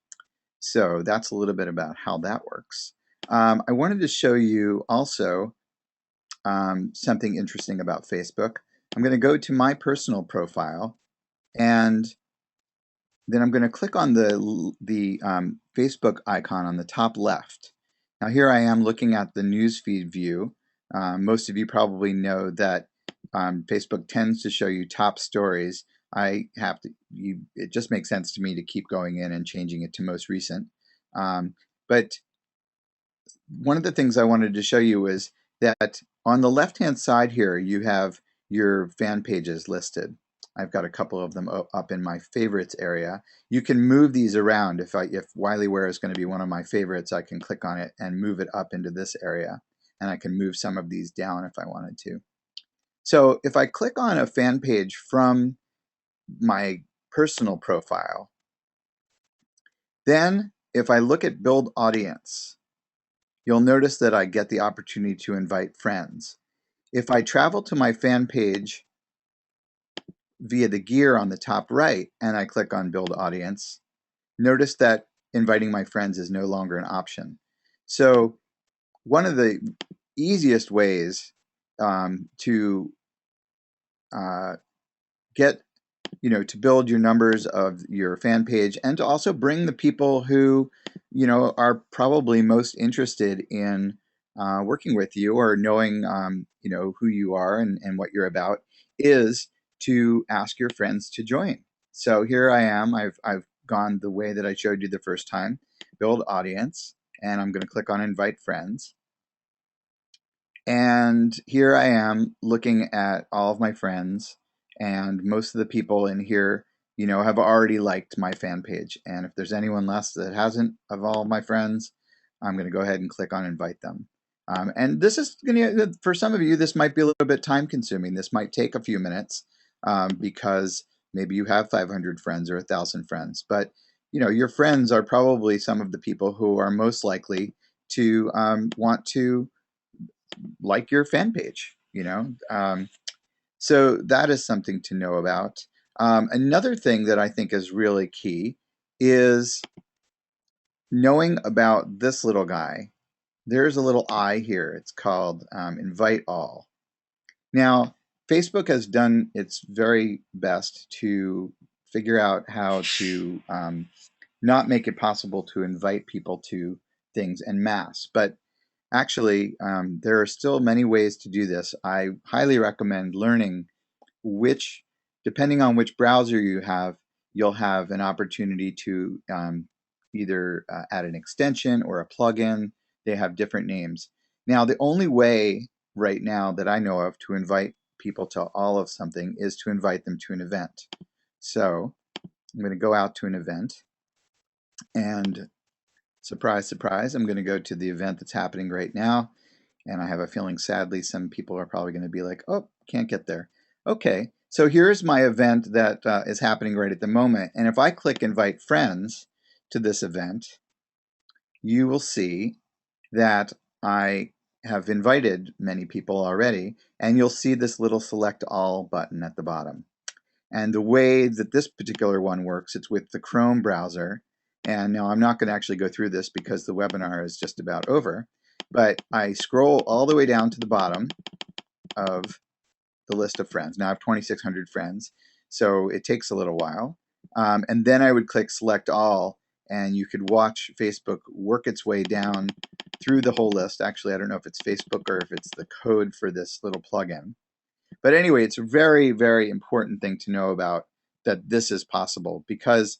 So that's a little bit about how that works. I wanted to show you also something interesting about Facebook. I'm going to go to my personal profile, and then I'm going to click on the Facebook icon on the top left. Now here I am looking at the newsfeed view. Most of you probably know that Facebook tends to show you top stories. It just makes sense to me to keep going in and changing it to most recent. But one of the things I wanted to show you is that on the left-hand side here, you have your fan pages listed. I've got a couple of them up in my favorites area. You can move these around. If Wiley Ware is going to be one of my favorites, I can click on it and move it up into this area. And I can move some of these down if I wanted to. So if I click on a fan page from my personal profile, then if I look at Build Audience, you'll notice that I get the opportunity to invite friends. If I travel to my fan page via the gear on the top right and I click on Build Audience, notice that inviting my friends is no longer an option. So one of the easiest ways to get to build your numbers of your fan page and to also bring the people who are probably most interested in working with you or knowing who you are and what you're about is to ask your friends to join. So here I am. I've gone the way that I showed you the first time, build audience, and I'm going to click on invite friends. And here I am looking at all of my friends, and most of the people in here, have already liked my fan page. And if there's anyone left that hasn't of all my friends, I'm going to go ahead and click on invite them. And this is going to, for some of you, this might be a little bit time consuming. This might take a few minutes because maybe you have 500 friends or 1,000 friends. But, your friends are probably some of the people who are most likely to want to like your fan page, so that is something to know about. Another thing that I think is really key is knowing about this little guy. There's a little I here. It's called invite all. Now, Facebook has done its very best to figure out how to not make it possible to invite people to things en masse, but actually, there are still many ways to do this. I highly recommend learning depending on which browser you have, you'll have an opportunity to either add an extension or a plugin. They have different names. Now, the only way right now that I know of to invite people to all of something is to invite them to an event. So I'm going to go out to an event, and surprise, surprise, I'm going to go to the event that's happening right now. And I have a feeling, sadly, some people are probably going to be like, oh, can't get there. Okay, so here's my event that is happening right at the moment. And if I click invite friends to this event, you will see that I have invited many people already. And you'll see this little select all button at the bottom. And the way that this particular one works, it's with the Chrome browser. And now I'm not going to actually go through this because the webinar is just about over. But I scroll all the way down to the bottom of the list of friends. Now I have 2,600 friends, so it takes a little while. And then I would click select all, and you could watch Facebook work its way down through the whole list. Actually, I don't know if it's Facebook or if it's the code for this little plugin. But anyway, it's a very, very important thing to know about that this is possible because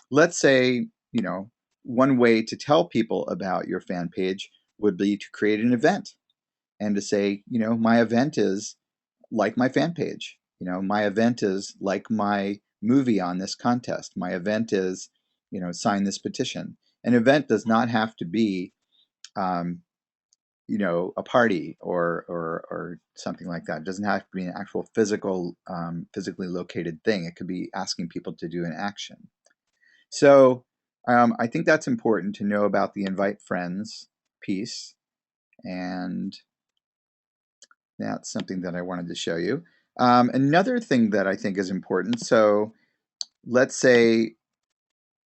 let's say, one way to tell people about your fan page would be to create an event and to say, my event is like my fan page. My event is like my movie on this contest. My event is, sign this petition. An event does not have to be a party or something like that. It doesn't have to be an actual physically located thing. It could be asking people to do an action. So I think that's important to know about the invite friends piece, and that's something that I wanted to show you. Another thing that I think is important, so let's say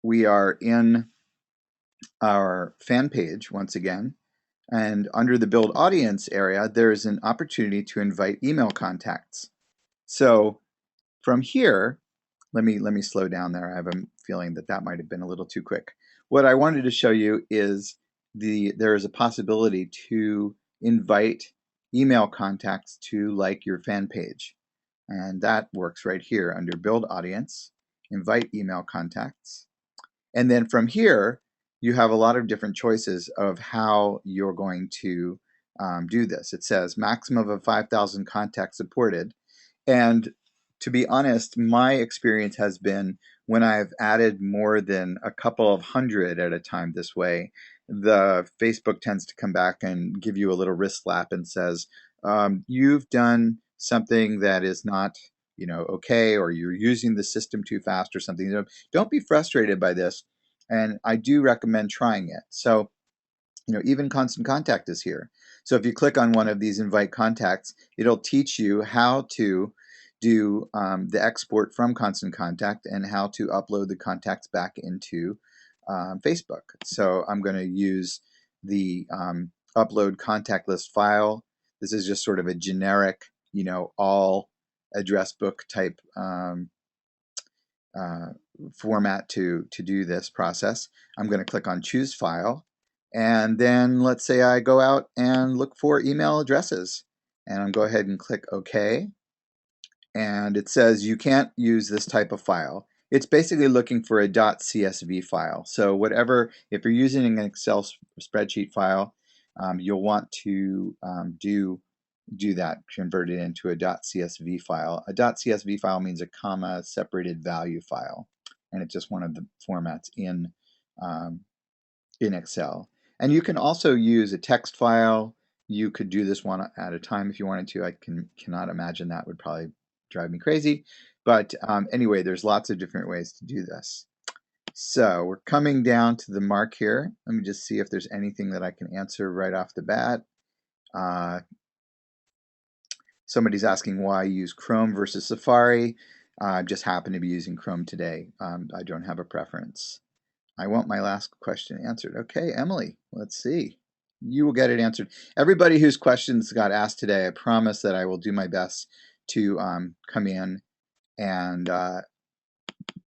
we are in our fan page once again, and under the Build Audience area, there's an opportunity to invite email contacts. So from here, let me slow down there. I have a feeling that that might have been a little too quick. What I wanted to show you is there is a possibility to invite email contacts to like your fan page. And that works right here under Build Audience, Invite Email Contacts. And then from here, you have a lot of different choices of how you're going to do this. It says maximum of 5,000 contacts supported. And to be honest, my experience has been when I've added more than a couple of hundred at a time this way, the Facebook tends to come back and give you a little wrist slap and says, you've done something that is not, okay, or you're using the system too fast or something. Don't be frustrated by this. And I do recommend trying it. So, even Constant Contact is here. So if you click on one of these invite contacts, it'll teach you how to do the export from Constant Contact and how to upload the contacts back into Facebook. So I'm going to use the upload contact list file. This is just sort of a generic, all address book type format to do this process. I'm going to click on choose file, and then let's say I go out and look for email addresses, and I'm go ahead and click OK, and it says you can't use this type of file. It's basically looking for a .csv file. So whatever, if you're using an Excel spreadsheet file, you'll want to do that, convert it into a .csv file. A .csv file means a comma separated value file, and it's just one of the formats in Excel. And you can also use a text file. You could do this one at a time if you wanted to. I cannot imagine that would probably drive me crazy. But anyway, there's lots of different ways to do this. So we're coming down to the mark here. Let me just see if there's anything that I can answer right off the bat. Somebody's asking why I use Chrome versus Safari. I just happen to be using Chrome today. I don't have a preference. I want my last question answered. Okay, Emily, let's see. You will get it answered. Everybody whose questions got asked today, I promise that I will do my best to come in and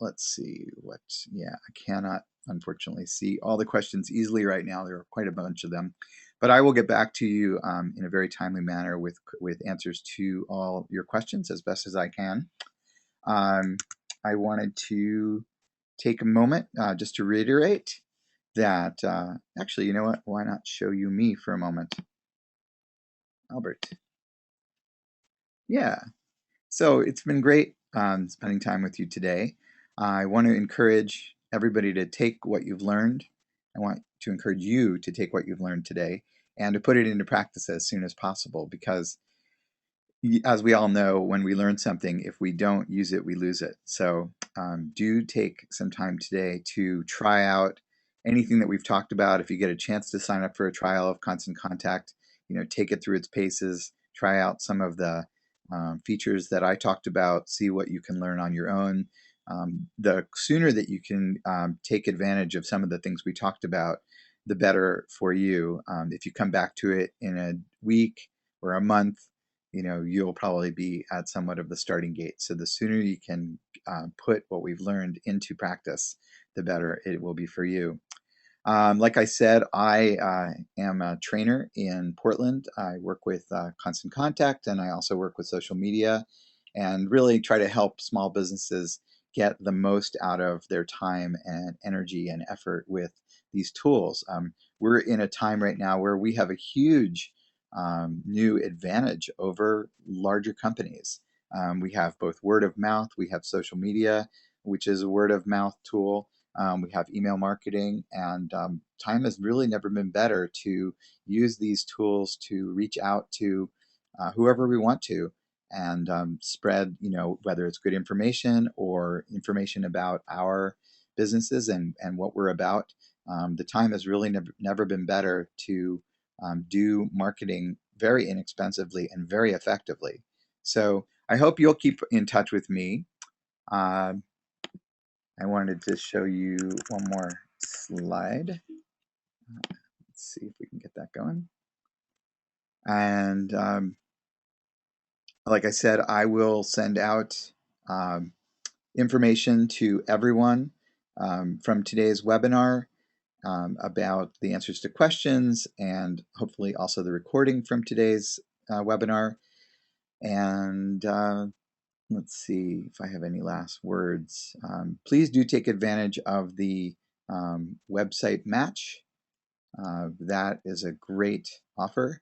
let's see what, yeah, I cannot unfortunately see all the questions easily right now. There are quite a bunch of them, but I will get back to you in a very timely manner with answers to all your questions as best as I can. I wanted to take a moment just to reiterate that, actually, you know what, why not show you me for a moment? Albert. Yeah, so it's been great spending time with you today. I want to encourage everybody to take what you've learned. I want to encourage you to take what you've learned today and to put it into practice as soon as possible, because as we all know, when we learn something, if we don't use it, we lose it. So do take some time today to try out anything that we've talked about. If you get a chance to sign up for a trial of Constant Contact, take it through its paces, try out some of the features that I talked about, see what you can learn on your own. The sooner that you can take advantage of some of the things we talked about, the better for you. If you come back to it in a week or a month, you'll probably be at somewhat of the starting gate. So the sooner you can put what we've learned into practice, the better it will be for you. Like I said, I am a trainer in Portland. I work with Constant Contact, and I also work with social media and really try to help small businesses get the most out of their time and energy and effort with these tools. We're in a time right now where we have a huge new advantage over larger companies. We have both word of mouth, we have social media, which is a word of mouth tool. We have email marketing, and time has really never been better to use these tools to reach out to whoever we want to and spread, whether it's good information or information about our businesses and what we're about. The time has really never been better to do marketing very inexpensively and very effectively. So I hope you'll keep in touch with me. I wanted to show you one more slide. Let's see if we can get that going. And like I said, I will send out information to everyone from today's webinar about the answers to questions, and hopefully also the recording from today's webinar. And let's see if I have any last words. Please do take advantage of the website match. That is a great offer.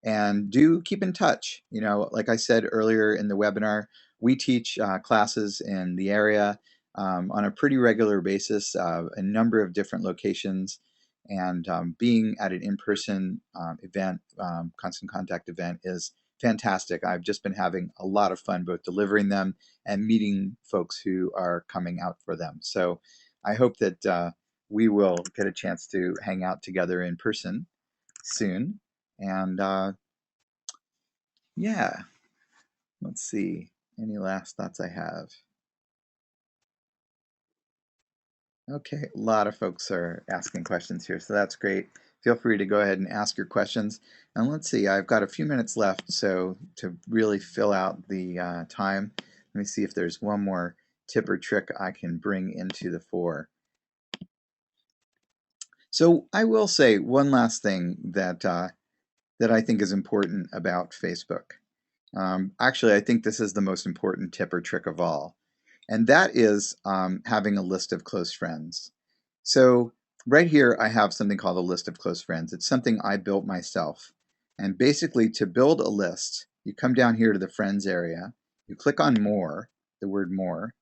And do keep in touch. You know, like I said earlier in the webinar, we teach classes in the area on a pretty regular basis, a number of different locations. And being at an in-person event, constant contact event, is fantastic. I've just been having a lot of fun both delivering them and meeting folks who are coming out for them. So I hope that we will get a chance to hang out together in person soon. And yeah, let's see. Any last thoughts I have? Okay, a lot of folks are asking questions here, so that's great. Feel free to go ahead and ask your questions. And let's see, I've got a few minutes left, so to really fill out the time, let me see if there's one more tip or trick I can bring into the fore. So I will say one last thing that that I think is important about Facebook. Actually, I think this is the most important tip or trick of all, and that is having a list of close friends. So right here, I have something called a list of close friends. It's something I built myself. And basically, to build a list, you come down here to the friends area, you click on more, the word more,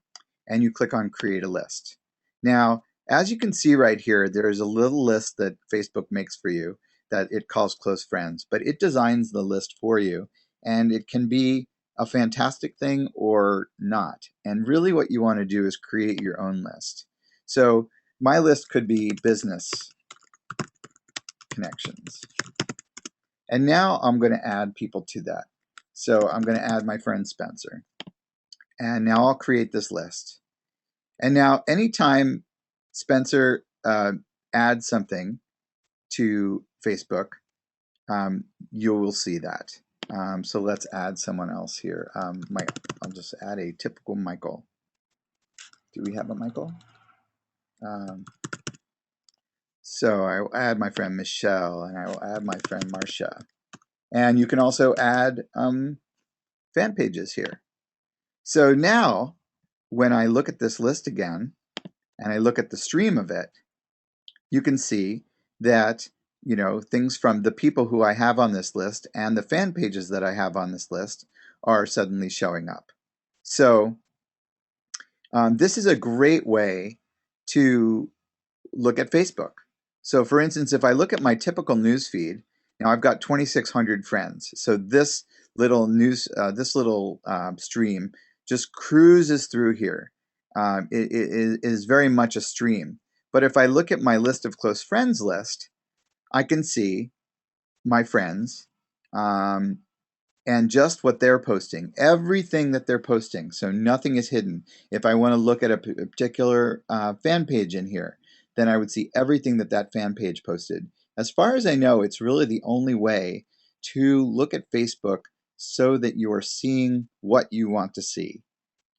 and you click on create a list. Now, as you can see right here, there's a little list that Facebook makes for you that it calls close friends, but it designs the list for you, and it can be a fantastic thing or not. And really what you want to do is create your own list. So my list could be business connections. And now I'm going to add people to that. So I'm going to add my friend Spencer. And now I'll create this list. And now anytime Spencer adds something to Facebook, you will see that. So let's add someone else here. I'll just add a typical Michael. Do we have a Michael? So I will add my friend Michelle, and I will add my friend Marcia. And you can also add fan pages here. So now, when I look at this list again, and I look at the stream of it, you can see that, you know, things from the people who I have on this list and the fan pages that I have on this list are suddenly showing up. So this is a great way to look at Facebook. So for instance, if I look at my typical news feed, now I've got 2,600 friends. So this little stream just cruises through here. It is very much a stream. But if I look at my list of close friends list, I can see my friends and just what they're posting, everything that they're posting. So nothing is hidden. If I want to look at a particular fan page in here, then I would see everything that that fan page posted. As far as I know, it's really the only way to look at Facebook so that you are seeing what you want to see.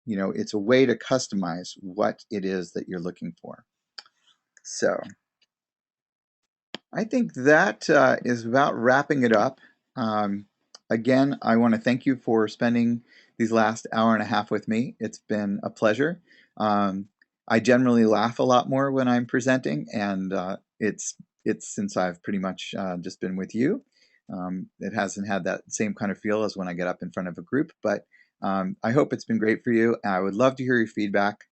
You know, it's a way to customize what it is that you're looking for. So I think that is about wrapping it up. Again, I want to thank you for spending these last hour and a half with me. It's been a pleasure. I generally laugh a lot more when I'm presenting, and it's since I've pretty much just been with you. It hasn't had that same kind of feel as when I get up in front of a group, but I hope it's been great for you. I would love to hear your feedback.